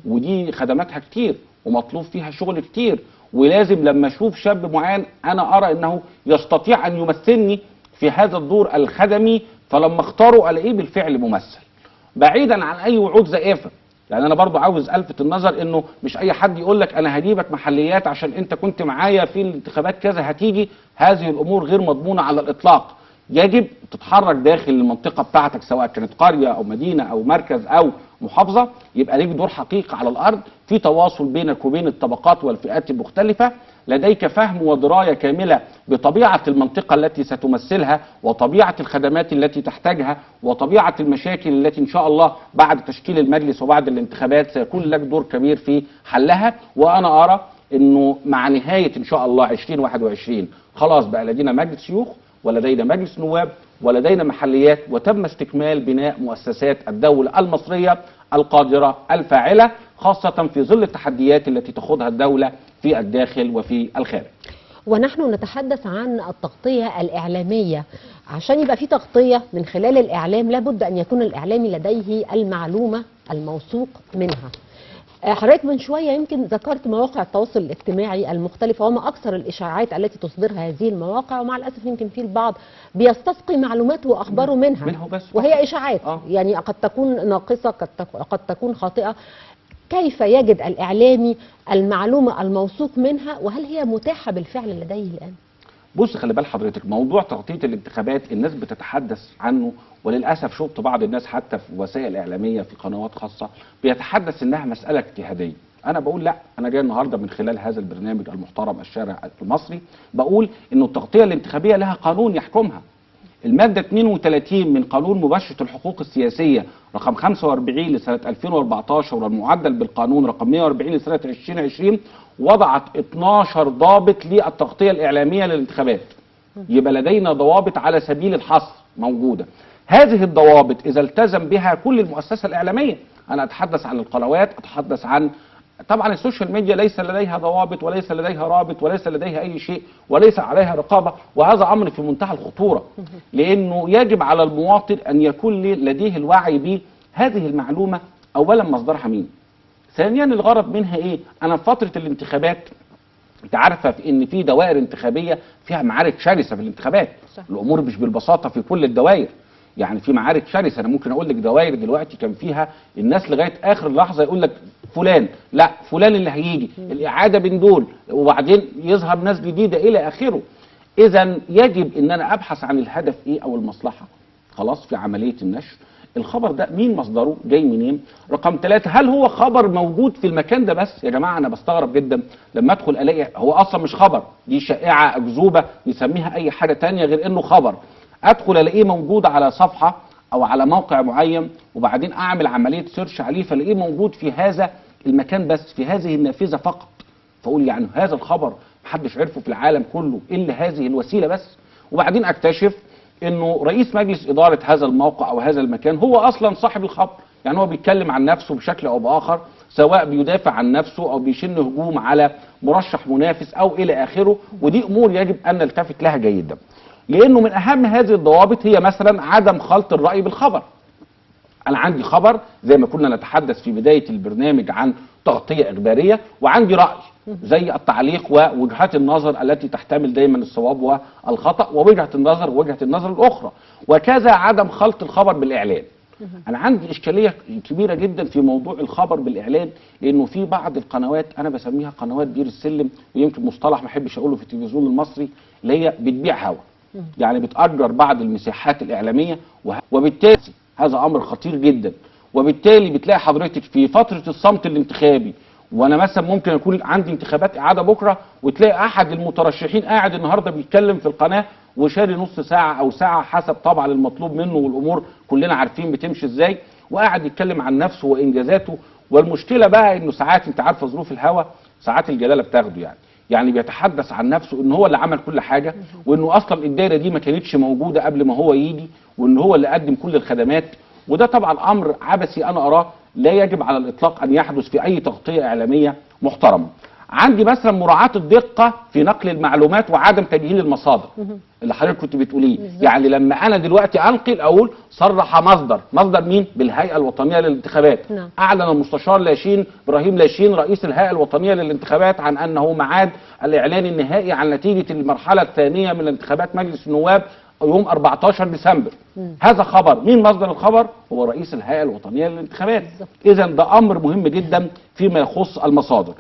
ودي خدماتها كتير ومطلوب فيها شغل كتير، ولازم لما اشوف شاب معين انا ارى انه يستطيع ان يمثلني في هذا الدور الخدمي، فلما اختاره الاقيه بالفعل ممثل بعيدا عن اي وعود زائفه. يعني انا برضو عاوز الفت النظر انه مش اي حد يقول لك انا هجيبك محليات عشان انت كنت معايا في الانتخابات كذا هتيجي. هذه الامور غير مضمونه على الاطلاق. يجب تتحرك داخل المنطقه بتاعتك سواء كانت قريه او مدينه او مركز او محافظه، يبقى ليك دور حقيقي على الارض في تواصل بينك وبين الطبقات والفئات المختلفه، لديك فهم ودرايه كامله بطبيعه المنطقه التي ستمثلها وطبيعه الخدمات التي تحتاجها وطبيعه المشاكل التي ان شاء الله بعد تشكيل المجلس وبعد الانتخابات سيكون لك دور كبير في حلها. وانا ارى انه مع نهايه ان شاء الله 2021 خلاص بقى لدينا مجلس شيوخ ولدينا مجلس نواب ولدينا محليات، وتم استكمال بناء مؤسسات الدولة المصرية القادرة الفاعلة، خاصة في ظل التحديات التي تخوضها الدولة في الداخل وفي الخارج. ونحن نتحدث عن التغطية الإعلامية. عشان يبقى في تغطية من خلال الإعلام لابد أن يكون الإعلامي لديه المعلومة الموثوق منها. حضرتك من شوية يمكن ذكرت مواقع التواصل الاجتماعي المختلفة وما أكثر الإشاعات التي تصدرها هذه المواقع، ومع الأسف يمكن في البعض بيستسقي معلوماته وأخباره منها بس وهي إشاعات يعني قد تكون ناقصة قد تكون خاطئة. كيف يجد الإعلامي المعلومة الموثوق منها، وهل هي متاحة بالفعل لديه الآن؟ بص خلي بال حضرتك، موضوع تغطية الانتخابات الناس بتتحدث عنه، وللأسف شفت بعض الناس حتى في وسائل إعلامية في قنوات خاصة بيتحدث إنها مسألة اجتهادية. أنا بقول لا، أنا جاي النهاردة من خلال هذا البرنامج المحترم الشارع المصري بقول إنه التغطية الانتخابية لها قانون يحكمها. المادة 32 من قانون مباشرة الحقوق السياسية رقم 45 لسنة 2014 والمعدل بالقانون رقم 140 لسنة 2020 وضعت 12 ضابط للتغطية الإعلامية للانتخابات. يبقى لدينا ضوابط على سبيل الحصر موجودة. هذه الضوابط إذا التزم بها كل المؤسسة الإعلامية، أنا أتحدث عن القنوات، أتحدث عن طبعا السوشيال ميديا ليس لديها ضوابط وليس لديها رابط وليس لديها اي شيء وليس عليها رقابه، وهذا امر في منتهى الخطوره، لانه يجب على المواطن ان يكون لديه الوعي بهذه المعلومه. اولا مصدرها مين؟ ثانيا الغرض منها ايه؟ انا في فتره الانتخابات انت عارفه ان في دوائر انتخابيه فيها معارك شرسه في الانتخابات، الامور مش بالبساطه في كل الدوائر، يعني في معارك شرسه. انا ممكن اقول لك دوائر دلوقتي كان فيها الناس لغايه اخر لحظه يقول لك فلان، لا فلان اللي هيجي، الاعاده بين دول، وبعدين يظهر ناس جديده الى اخره. اذا يجب ان انا ابحث عن الهدف ايه او المصلحه خلاص في عمليه النشر. الخبر ده مين مصدره؟ جاي منين؟ رقم 3 هل هو خبر موجود في المكان ده بس؟ يا جماعه انا بستغرب جدا لما ادخل الاقي هو اصلا مش خبر، دي شائعه اكذوبه نسميها اي حاجه تانية غير انه خبر. ادخل الاقيه موجود على صفحه او على موقع معين، وبعدين اعمل عمليه سيرش عليه فلاقيه موجود في هذا المكان بس، في هذه النافذه فقط. فاقول يعني هذا الخبر محدش عرفه في العالم كله الا هذه الوسيله بس. وبعدين اكتشف انه رئيس مجلس اداره هذا الموقع او هذا المكان هو اصلا صاحب الخبر، يعني هو بيتكلم عن نفسه بشكل او باخر، سواء بيدافع عن نفسه او بيشن هجوم على مرشح منافس او الى اخره. ودي امور يجب ان نلتفت لها جيدا، لانه من اهم هذه الضوابط هي مثلا عدم خلط الراي بالخبر. انا عندي خبر زي ما كنا نتحدث في بدايه البرنامج عن تغطيه اخباريه، وعندي راي زي التعليق ووجهات النظر التي تحتمل دايما الصواب والخطا، ووجهه النظر الاخرى، وكذا عدم خلط الخبر بالاعلان. انا عندي اشكاليه كبيره جدا في موضوع الخبر بالاعلان، لانه في بعض القنوات انا بسميها قنوات بير السلم، ويمكن مصطلح ما احبش اقوله في التلفزيون المصري، اللي هي بتبيع هوا، يعني بتأجر بعض المساحات الاعلاميه، وبالتالي هذا امر خطير جدا. وبالتالي بتلاقي حضرتك في فتره الصمت الانتخابي، وانا مثلا ممكن يكون عندي انتخابات اعاده بكره، وتلاقي احد المترشحين قاعد النهارده بيتكلم في القناه وشاري نص ساعه او ساعه حسب طبعا المطلوب منه، والامور كلنا عارفين بتمشي ازاي، وقاعد يتكلم عن نفسه وانجازاته. والمشكله بقى انه ساعات انت عارفه ظروف الهوا ساعات الجلاله بتاخده، يعني بيتحدث عن نفسه ان هو اللي عمل كل حاجه، وانه اصلا الدايره دي ما كانتش موجوده قبل ما هو يجي، وان هو اللي قدم كل الخدمات. وده طبعا امر عبثي انا اراه لا يجب على الاطلاق ان يحدث في اي تغطيه اعلاميه محترمه. عندي مثلا مراعاه الدقه في نقل المعلومات وعدم تجهيل المصادر اللي حضرتك كنت بتقوليه. يعني لما انا دلوقتي انقل اقول صرح مصدر مين؟ بالهيئه الوطنيه للانتخابات. اعلن المستشار ابراهيم لاشين رئيس الهيئه الوطنيه للانتخابات عن انه ميعاد الاعلان النهائي عن نتيجه المرحله الثانيه من انتخابات مجلس النواب يوم 14 ديسمبر. هذا خبر، مين مصدر الخبر؟ هو رئيس الهيئه الوطنيه للانتخابات. اذا ده امر مهم جدا فيما يخص المصادر.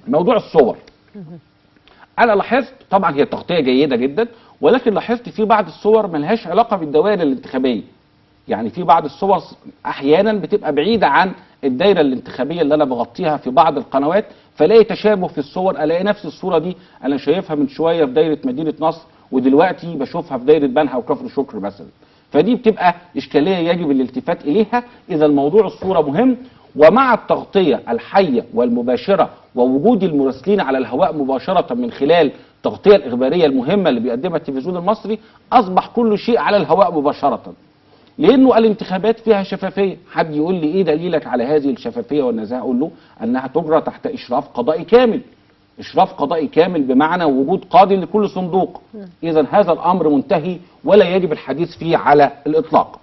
موضوع الصور، انا لاحظت طبعا هي تغطيه جيده جدا، ولكن لاحظت في بعض الصور ملهاش علاقه بالدوائر الانتخابيه. يعني في بعض الصور احيانا بتبقى بعيده عن الدايره الانتخابيه اللي انا بغطيها في بعض القنوات، فلاقي تشابه في الصور، الاقي نفس الصوره دي انا شايفها من شويه في دايره مدينه نصر، ودلوقتي بشوفها في دايره بنها وكفر شكر مثلا. فدي بتبقى اشكاليه يجب الالتفات اليها. اذا موضوع الصوره مهم، ومع التغطيه الحيه والمباشره ووجود المراسلين على الهواء مباشره من خلال التغطيه الاخباريه المهمه اللي بيقدمها التلفزيون المصري، اصبح كل شيء على الهواء مباشره، لانه الانتخابات فيها شفافيه. حد يقول لي ايه دليلك على هذه الشفافيه والنزاهه؟ اقول له انها تجرى تحت اشراف قضائي كامل. اشراف قضائي كامل بمعنى وجود قاضي لكل صندوق. اذا هذا الامر منتهي ولا يجب الحديث فيه على الاطلاق.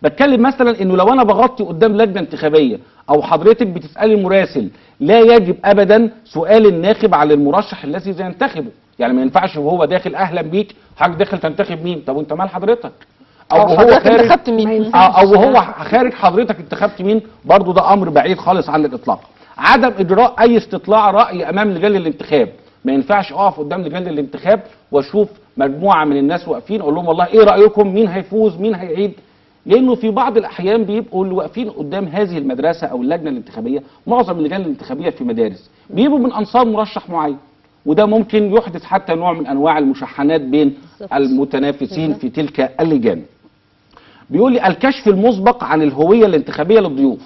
بتكلم مثلا انه لو انا بغطي قدام لجنه انتخابيه او حضرتك بتسالي مراسل، لا يجب ابدا سؤال الناخب على المرشح الذي سينتخبه. يعني ما ينفعش وهو داخل اهلا بيك، حضرتك داخل تنتخب مين؟ طب وانت مال حضرتك؟ او هو خارج انتخبت مين؟ او هو خارج حضرتك انتخبت مين؟ برضه ده امر بعيد خالص عن الاطلاق. عدم اجراء اي استطلاع راي امام لجان الانتخاب، ما ينفعش اقف قدام لجان الانتخاب واشوف مجموعه من الناس واقفين اقول لهم والله ايه رايكم؟ مين هيفوز؟ مين هيعيد؟ لانه في بعض الاحيان بيبقوا اللي واقفين قدام هذه المدرسه او اللجنه الانتخابيه، معظم اللجان الانتخابيه في مدارس بيبقوا من انصار مرشح معين، وده ممكن يحدث حتى نوع من انواع المشاحنات بين المتنافسين في تلك اللجان. بيقول لي الكشف المسبق عن الهويه الانتخابيه للضيوف.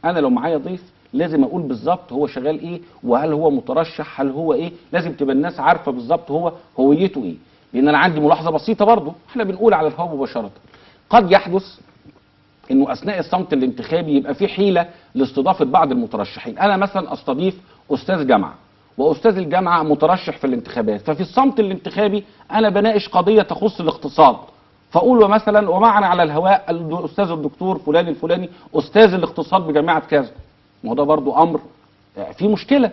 انا لو معايا ضيف لازم اقول بالظبط هو شغال ايه، وهل هو مترشح، هل هو ايه، لازم تبقى الناس عارفه بالظبط هو هويته ايه. لان انا عندي ملاحظه بسيطه برضه، احنا بنقول على الهواء مباشره. قد يحدث انه اثناء الصمت الانتخابي يبقى في حيله لاستضافه بعض المترشحين. انا مثلا استضيف استاذ جامعه، واستاذ الجامعه مترشح في الانتخابات، ففي الصمت الانتخابي انا بناقش قضيه تخص الاقتصاد، فاقول مثلا ومعنا على الهواء الاستاذ الدكتور فلان الفلاني استاذ الاقتصاد بجامعه كذا. ما هو ده برضو امر فيه مشكله.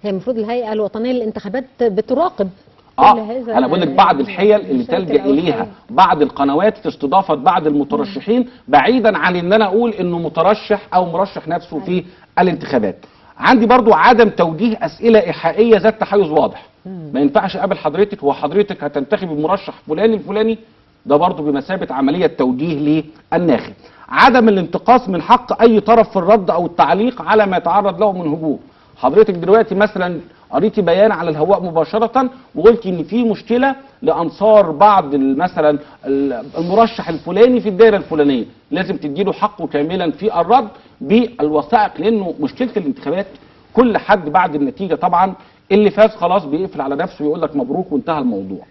هي المفروض الهيئه الوطنيه للانتخابات بتراقب كل هذا. انا بقول لك بعض الحيل اللي تلجا اليها بعض القنوات في استضافه بعض المترشحين، بعيدا عن ان انا اقول انه مترشح او مرشح نفسه في الانتخابات. عندي برضو عدم توجيه اسئله ايحائيه ذات تحيز واضح. ما ينفعش اقابل حضرتك هو حضرتك هتنتخب المرشح فلان الفلاني، ده برضو بمثابه عمليه توجيه للناخب. عدم الانتقاص من حق اي طرف في الرد او التعليق على ما يتعرض له من هجوم. حضرتك دلوقتي مثلا قريتي بيان على الهواء مباشره وقلتي ان في مشكله لانصار بعض مثلا المرشح الفلاني في الدائره الفلانيه، لازم تديله حقه كاملا في الرد بالوثائق، لانه مشكله الانتخابات كل حد بعد النتيجه طبعا اللي فاز خلاص بيقفل على نفسه ويقول لك مبروك وانتهى الموضوع.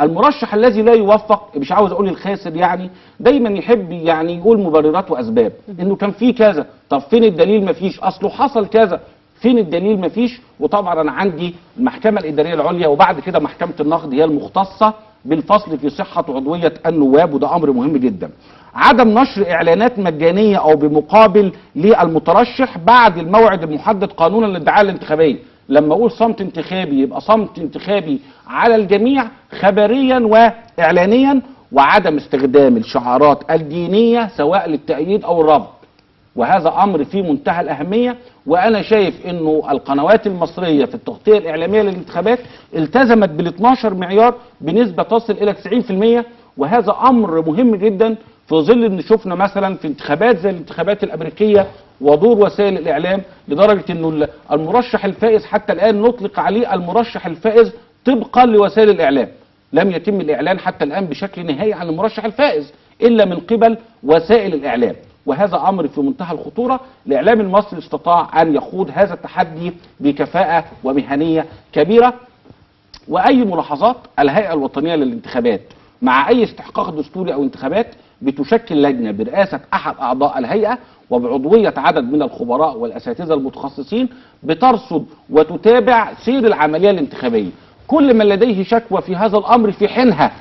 المرشح الذي لا يوفق، مش عاوز اقول الخاسر يعني، دايما يحب يعني يقول مبررات واسباب، انه كان في كذا، طب فين الدليل؟ مفيش، اصله حصل كذا، فين الدليل؟ مفيش. وطبعا انا عندي المحكمه الاداريه العليا وبعد كده محكمه النقد هي المختصه بالفصل في صحه عضويه النواب، وده امر مهم جدا. عدم نشر اعلانات مجانيه او بمقابل للمترشح بعد الموعد المحدد قانونا للدعايه الانتخابيه. لما اقول صمت انتخابي يبقى صمت انتخابي على الجميع خبريا واعلانيا، وعدم استخدام الشعارات الدينيه سواء للتأييد او الرفض. وهذا امر في منتهى الاهميه، وانا شايف انه القنوات المصريه في التغطيه الاعلاميه للانتخابات التزمت بال12 معيار بنسبه تصل الى 90%، وهذا امر مهم جدا في ظل ان شفنا مثلا في انتخابات زي الانتخابات الامريكيه ودور وسائل الاعلام، لدرجه انه المرشح الفائز حتى الان نطلق عليه المرشح الفائز طبقا لوسائل الاعلام. لم يتم الاعلان حتى الان بشكل نهائي عن المرشح الفائز الا من قبل وسائل الاعلام، وهذا امر في منتهى الخطوره. الاعلام المصري استطاع ان يخوض هذا التحدي بكفاءه ومهنيه كبيره. واي ملاحظات، الهيئه الوطنيه للانتخابات مع اي استحقاق دستوري او انتخابات بتشكل لجنه برئاسه احد اعضاء الهيئه وبعضويه عدد من الخبراء والاساتذه المتخصصين بترصد وتتابع سير العمليه الانتخابيه. كل من لديه شكوى في هذا الامر في حينها،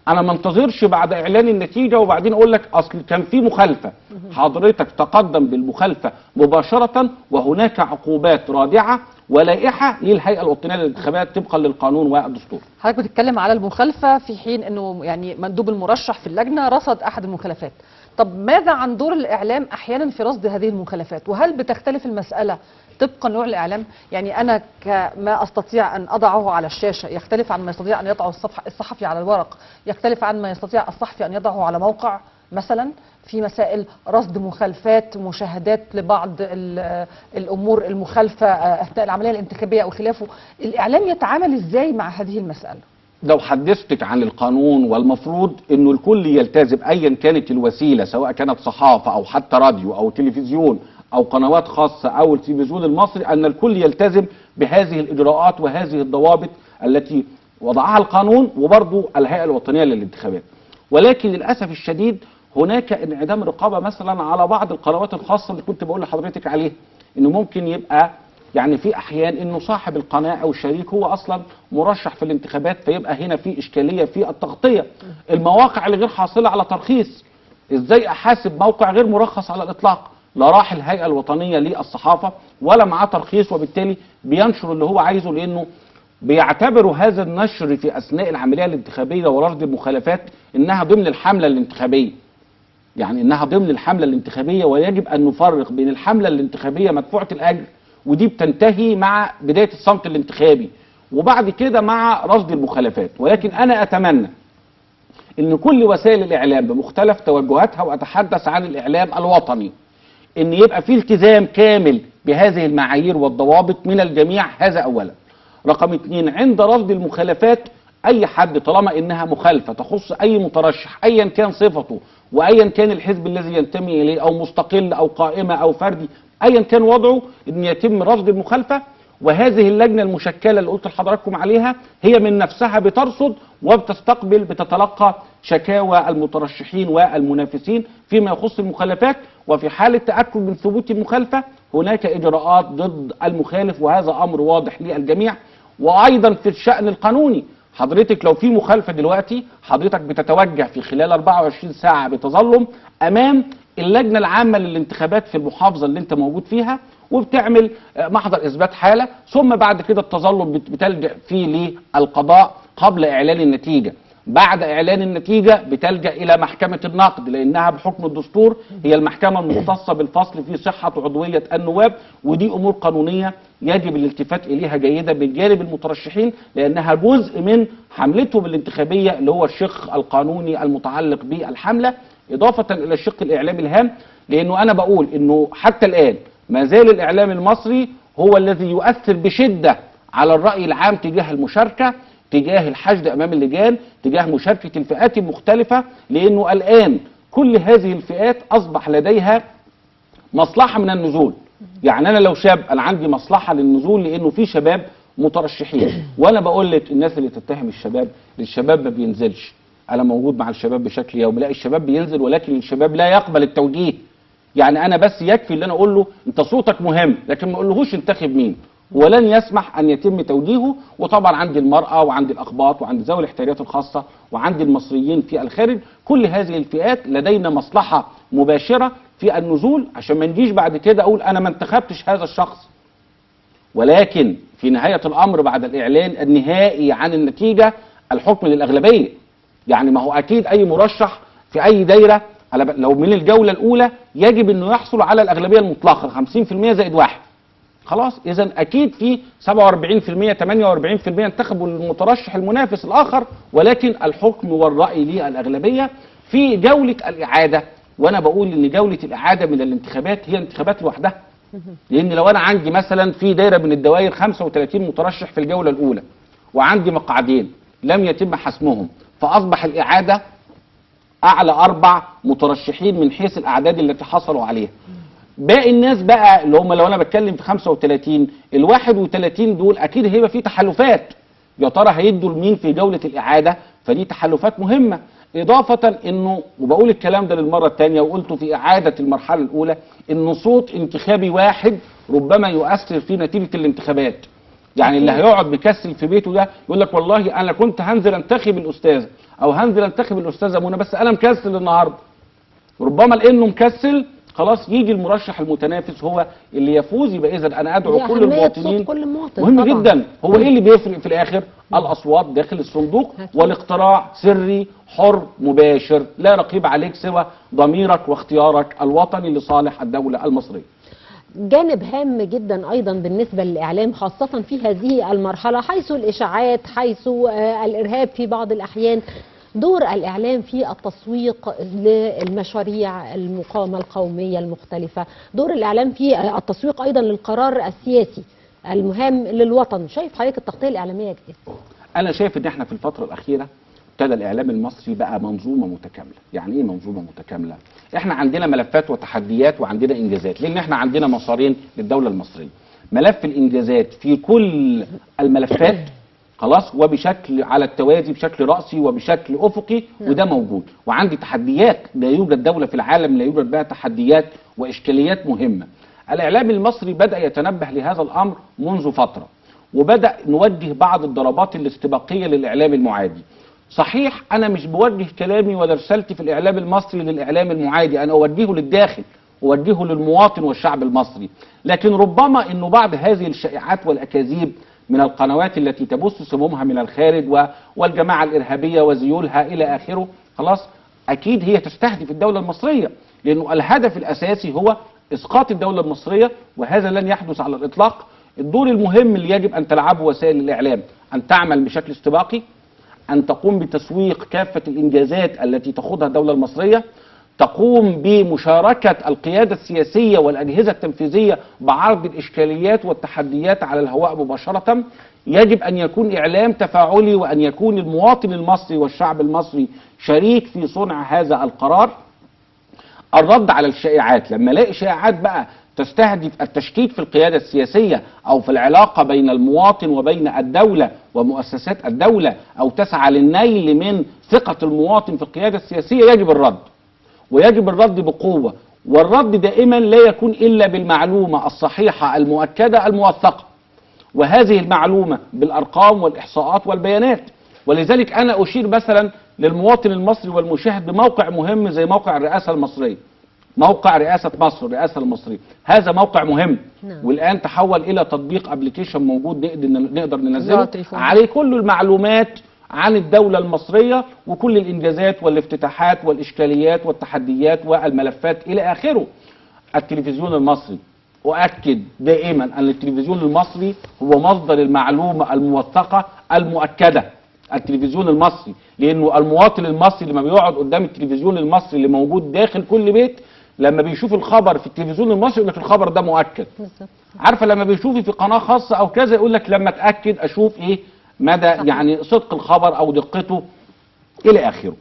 انا ما انتظرش بعد اعلان النتيجه وبعدين اقول لك اصل كان في مخالفه. حضرتك تقدم بالمخالفه مباشره، وهناك عقوبات رادعه ولائحه للهيئه الوطنيه للانتخابات طبقا للقانون والدستور. حضرتك بتتكلم على المخالفه في حين انه يعني مندوب المرشح في اللجنه رصد احد المخالفات. طب ماذا عن دور الاعلام احيانا في رصد هذه المخالفات؟ وهل بتختلف المساله طبقا لنوع الاعلام؟ يعني انا كما استطيع ان اضعه على الشاشه يختلف عن ما يستطيع ان يضعه الصحفي على الورق، يختلف عن ما يستطيع الصحفي ان يضعه على موقع مثلا في مسائل رصد مخالفات، مشاهدات لبعض الامور المخالفه اثناء العمليه الانتخابيه او خلافه. الاعلام يتعامل ازاي مع هذه المساله؟ لو حدثتك عن القانون والمفروض انه الكل يلتزم ايا كانت الوسيله، سواء كانت صحافه او حتى راديو او تلفزيون او قنوات خاصه او التلفزيون المصري، ان الكل يلتزم بهذه الاجراءات وهذه الضوابط التي وضعها القانون وبرضه الهيئه الوطنيه للانتخابات. ولكن للاسف الشديد هناك انعدام رقابه مثلا على بعض القنوات الخاصه اللي كنت بقول لحضرتك عليها، انه ممكن يبقى يعني في احيان انه صاحب القناه او الشريك هو اصلا مرشح في الانتخابات، فيبقى هنا في اشكاليه في التغطيه. المواقع اللي غير حاصله على ترخيص، ازاي احاسب موقع غير مرخص على الاطلاق؟ لا راح الهيئه الوطنيه للصحافه ولا معاه ترخيص، وبالتالي بينشر اللي هو عايزه، لانه بيعتبروا هذا النشر في اثناء العمليه الانتخابيه ورصد المخالفات انها ضمن الحمله الانتخابيه. يعني انها ضمن الحمله الانتخابيه، ويجب ان نفرق بين الحمله الانتخابيه مدفوعه الاجر ودي بتنتهي مع بدايه الصمت الانتخابي وبعد كده مع رصد المخالفات. ولكن انا اتمنى ان كل وسائل الاعلام بمختلف توجهاتها، واتحدث عن الاعلام الوطني، ان يبقى في التزام كامل بهذه المعايير والضوابط من الجميع. هذا اولا. رقم 2، عند رصد المخالفات اي حد طالما انها مخالفه تخص اي مترشح ايا كان صفته وايا كان الحزب الذي ينتمي اليه او مستقل او قائمه او فردي، ايا كان وضعه، ان يتم رصد المخالفه وهذه اللجنة المشكلة اللي قلت لحضراتكم عليها هي من نفسها بترصد وبتستقبل بتتلقى شكاوى المترشحين والمنافسين فيما يخص المخالفات، وفي حالة تأكد من ثبوت المخالفة هناك إجراءات ضد المخالف، وهذا أمر واضح للجميع. وأيضا في الشأن القانوني حضرتك لو في مخالفة دلوقتي حضرتك بتتوجه في خلال 24 ساعة بتظلم أمام اللجنة العامة للانتخابات في المحافظة اللي انت موجود فيها، وبتعمل محضر إثبات حالة، ثم بعد كده التظلم بتلجأ فيه للقضاء قبل إعلان النتيجة. بعد إعلان النتيجة بتلجأ إلى محكمة النقد، لأنها بحكم الدستور هي المحكمة المختصة بالفصل في صحة عضوية النواب، ودي أمور قانونية يجب الالتفات إليها جيدا من جانب المترشحين، لأنها جزء من حملتهم الانتخابية اللي هو الشق القانوني المتعلق بالحملة، إضافة إلى الشق الإعلامي الهام. لأنه أنا بقول إنه حتى الآن ما زال الإعلام المصري هو الذي يؤثر بشدة على الرأي العام تجاه المشاركة، تجاه الحشد أمام اللجان، تجاه مشاركة الفئات المختلفة، لأنه الآن كل هذه الفئات أصبح لديها مصلحة من النزول. يعني أنا لو شاب أنا عندي مصلحة للنزول، لأنه في شباب مترشحين، وأنا بقول لك الناس اللي تتهم الشباب ما بينزلش. أنا موجود مع الشباب بشكل يومي، لا الشباب بينزل، ولكن الشباب لا يقبل التوجيه. يعني أنا بس يكفي اللي أنا أقول له أنت صوتك مهم، لكن ما أقولهوش انتخب مين، ولن يسمح أن يتم توجيهه. وطبعا عندي المرأة وعندي الأخباط وعندي ذوي الاحتياجات الخاصة وعندي المصريين في الخارج، كل هذه الفئات لدينا مصلحة مباشرة في النزول، عشان ما نجيش بعد كده أقول أنا ما انتخبتش هذا الشخص. ولكن في نهاية الأمر بعد الإعلان النهائي عن النتيجة الحكم للأغلبية. يعني ما هو أكيد أي مرشح في أي دايرة لو من الجولة الأولى يجب أنه يحصل على الأغلبية المطلقة 50% زائد واحد. خلاص، إذا أكيد في 47% 48% انتخبوا المترشح المنافس الآخر، ولكن الحكم والرأي للأغلبية في جولة الإعادة. وأنا بقول إن جولة الإعادة من الانتخابات هي انتخابات لوحدها، لأن لو أنا عندي مثلا في دايرة من الدوائر 35 مترشح في الجولة الأولى وعندي مقعدين لم يتم حسمهم، فأصبح الإعادة أعلى 4 مترشحين من حيث الأعداد التي حصلوا عليها. باقي الناس بقى اللي هم لو أنا بتكلم في 35 ال 31 دول أكيد هيبقى في تحالفات، يا ترى هيدوا لمين في جولة الإعادة؟ فدي تحالفات مهمة. إضافة إنه وبقول الكلام ده للمرة الثانية وقلته في إعادة المرحلة الأولى، إنه صوت انتخابي واحد ربما يؤثر في نتيجة الانتخابات. يعني اللي هيقعد مكسل في بيته ده يقول لك والله أنا كنت هنزل انتخب الأستاذة أو هنزل انتخب الأستاذة منى، بس أنا مكسل النهارده. ربما لأنه مكسل خلاص يجي المرشح المتنافس هو اللي يفوز. يبقى إذا أنا أدعو كل المواطنين، كل مواطن مهم طبعا. جدا. هو إيه اللي بيفرق في الآخر؟ الأصوات داخل الصندوق، والاقتراع سري حر مباشر لا رقيب عليك سوى ضميرك واختيارك الوطني لصالح الدولة المصرية. جانب هام جدا ايضا بالنسبه للاعلام خاصه في هذه المرحله، حيث الاشاعات، حيث الارهاب في بعض الاحيان. دور الاعلام في التسويق للمشاريع المقامه القوميه المختلفه، دور الاعلام في التسويق ايضا للقرار السياسي المهم للوطن. شايف حضرتك التغطيه الاعلاميه كده؟ انا شايف ان احنا في الفتره الاخيره ابتدى الاعلام المصري بقى منظومه متكامله. يعني ايه منظومه متكامله؟ احنا عندنا ملفات وتحديات وعندنا انجازات، لان احنا عندنا مسارين للدوله المصريه. ملف الانجازات في كل الملفات خلاص وبشكل على التوازي بشكل رأسي وبشكل أفقي، وده موجود. وعندي تحديات لا يوجد دولة في العالم لا يوجد بها تحديات وإشكاليات مهمة. الإعلام المصري بدأ يتنبه لهذا الأمر منذ فترة، وبدأ نوجه بعض الضربات الاستباقية للإعلام المعادي. صحيح أنا مش بوجه كلامي ولا رسالتي في الإعلام المصري للإعلام المعادي، أنا أوجهه للداخل، أوجهه للمواطن والشعب المصري. لكن ربما أنه بعض هذه الشائعات والأكاذيب من القنوات التي تبث سمومها من الخارج والجماعة الإرهابية وزيولها إلى آخره، خلاص أكيد هي تستهدف الدولة المصرية، لأنه الهدف الأساسي هو إسقاط الدولة المصرية، وهذا لن يحدث على الإطلاق. الدور المهم اللي يجب أن تلعبه وسائل الإعلام أن تعمل بشكل استباقي، أن تقوم بتسويق كافة الإنجازات التي تخوضها الدولة المصرية، تقوم بمشاركة القيادة السياسية والأجهزة التنفيذية بعرض الإشكاليات والتحديات على الهواء مباشرة. يجب أن يكون إعلام تفاعلي، وأن يكون المواطن المصري والشعب المصري شريك في صنع هذا القرار. الرد على الشائعات، لما الاقي شائعات بقى تستهدف التشكيك في القيادة السياسية أو في العلاقة بين المواطن وبين الدولة ومؤسسات الدولة، أو تسعى للنيل من ثقة المواطن في القيادة السياسية، يجب الرد، ويجب الرد بقوة. والرد دائما لا يكون إلا بالمعلومة الصحيحة المؤكدة الموثقة، وهذه المعلومة بالأرقام والإحصاءات والبيانات. ولذلك أنا أشير مثلا للمواطن المصري والمشاهد بموقع مهم زي موقع الرئاسة المصرية، موقع رئاسة مصر، الرئاسة المصرية، هذا موقع مهم. والآن تحول إلى تطبيق ابلكيشن موجود نقدر ننزله عليه كل المعلومات عن الدولة المصرية وكل الإنجازات والافتتاحات والإشكاليات والتحديات والملفات إلى آخره. التلفزيون المصري، أؤكد دائما أن التلفزيون المصري هو مصدر المعلومة الموثقة المؤكدة. التلفزيون المصري، لأنه المواطن المصري لما بيقعد قدام التلفزيون المصري اللي موجود داخل كل بيت، لما بيشوف الخبر في التلفزيون المصري يقول لك الخبر ده مؤكد. عارفه لما بيشوفي في قناه خاصه او كذا يقول لك لما اتاكد اشوف ايه مدى يعني صدق الخبر او دقته الى اخره.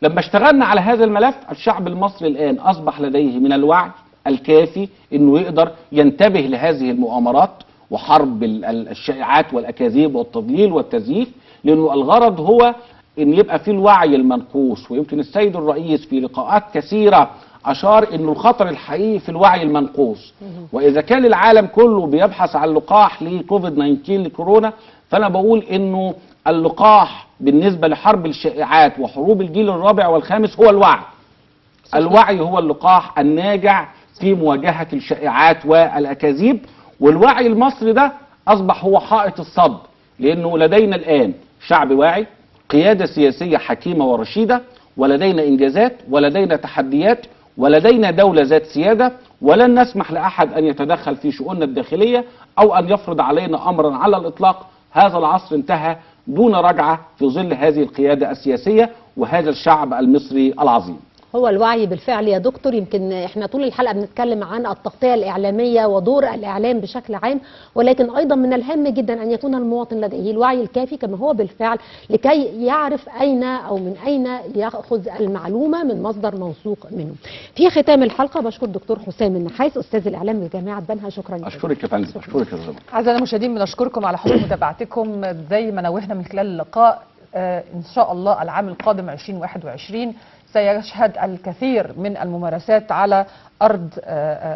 لما اشتغلنا على هذا الملف، الشعب المصري الان اصبح لديه من الوعي الكافي انه يقدر ينتبه لهذه المؤامرات وحرب الشائعات والاكاذيب والتضليل والتزييف، لانه الغرض هو ان يبقى في الوعي المنقوص. ويمكن السيد الرئيس في لقاءات كثيره أشار إنه الخطر الحقيقي في الوعي المنقوص. وإذا كان العالم كله بيبحث عن لقاح لكوفيد 19 لكورونا، فأنا بقول إنه اللقاح بالنسبة لحرب الشائعات وحروب الجيل الرابع والخامس هو الوعي. الوعي هو اللقاح الناجع في مواجهة الشائعات والأكاذيب. والوعي المصري ده أصبح هو حائط الصد، لأنه لدينا الآن شعب واعي، قيادة سياسية حكيمة ورشيدة، ولدينا إنجازات، ولدينا تحديات، ولدينا دولة ذات سيادة، ولن نسمح لأحد أن يتدخل في شؤوننا الداخلية أو أن يفرض علينا أمرا على الإطلاق. هذا العصر انتهى دون رجعة في ظل هذه القيادة السياسية وهذا الشعب المصري العظيم. هو الوعي بالفعل يا دكتور. يمكن احنا طول الحلقة بنتكلم عن التغطية الإعلامية ودور الإعلام بشكل عام، ولكن أيضا من الهام جدا أن يكون المواطن لديه الوعي الكافي كما هو بالفعل لكي يعرف أين أو من أين يأخذ المعلومة من مصدر موثوق منه. في ختام الحلقة بشكر دكتور حسام النحاس أستاذ الإعلام بجامعة بنها. شكرا جزيلا. أشكرك يا فندم. أشكرك يا زميلي. أعزائنا المشاهدين بنشكركم على حسن متابعتكم. زي ما نوهنا من خلال اللقاء إن شاء الله العام القادم 2021 سيشهد الكثير من الممارسات على أرض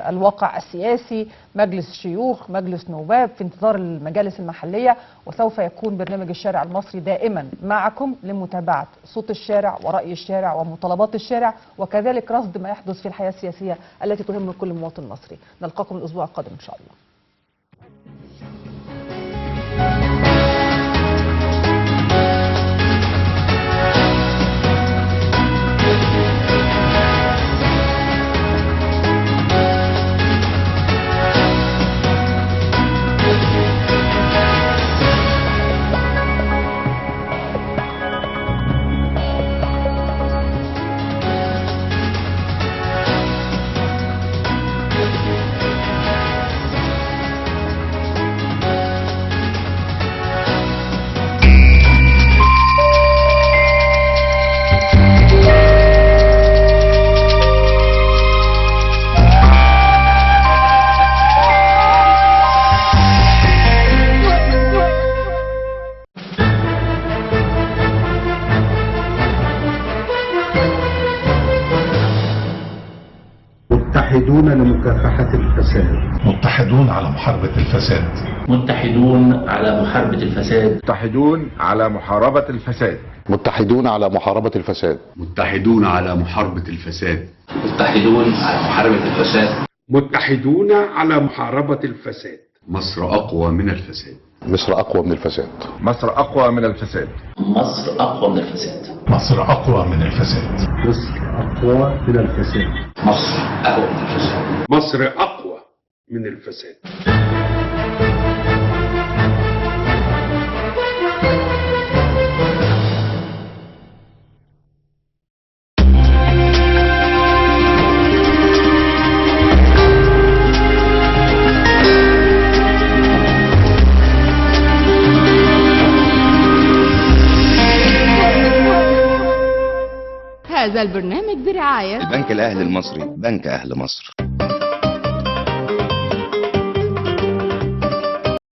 الواقع السياسي، مجلس شيوخ، مجلس نواب، في انتظار المجالس المحلية. وسوف يكون برنامج الشارع المصري دائما معكم لمتابعة صوت الشارع ورأي الشارع ومطالبات الشارع، وكذلك رصد ما يحدث في الحياة السياسية التي تهم كل مواطن مصري. نلقاكم الأسبوع القادم إن شاء الله. متحدون لمكافحة الفساد. متحدون على محاربة الفساد. متحدون على محاربة الفساد. متحدون على محاربة الفساد. متحدون على محاربة الفساد. متحدون على محاربة الفساد. متحدون على محاربة الفساد. متحدون على محاربة الفساد. مصر أقوى من الفساد. مصر أقوى من الفساد. مصر أقوى من الفساد. مصر أقوى من الفساد. مصر أقوى من الفساد. مصر أقوى من الفساد. مصر أقوى من الفساد. مصر أقوى من الفساد. هذا البرنامج برعاية البنك الأهلي المصري، بنك أهل مصر.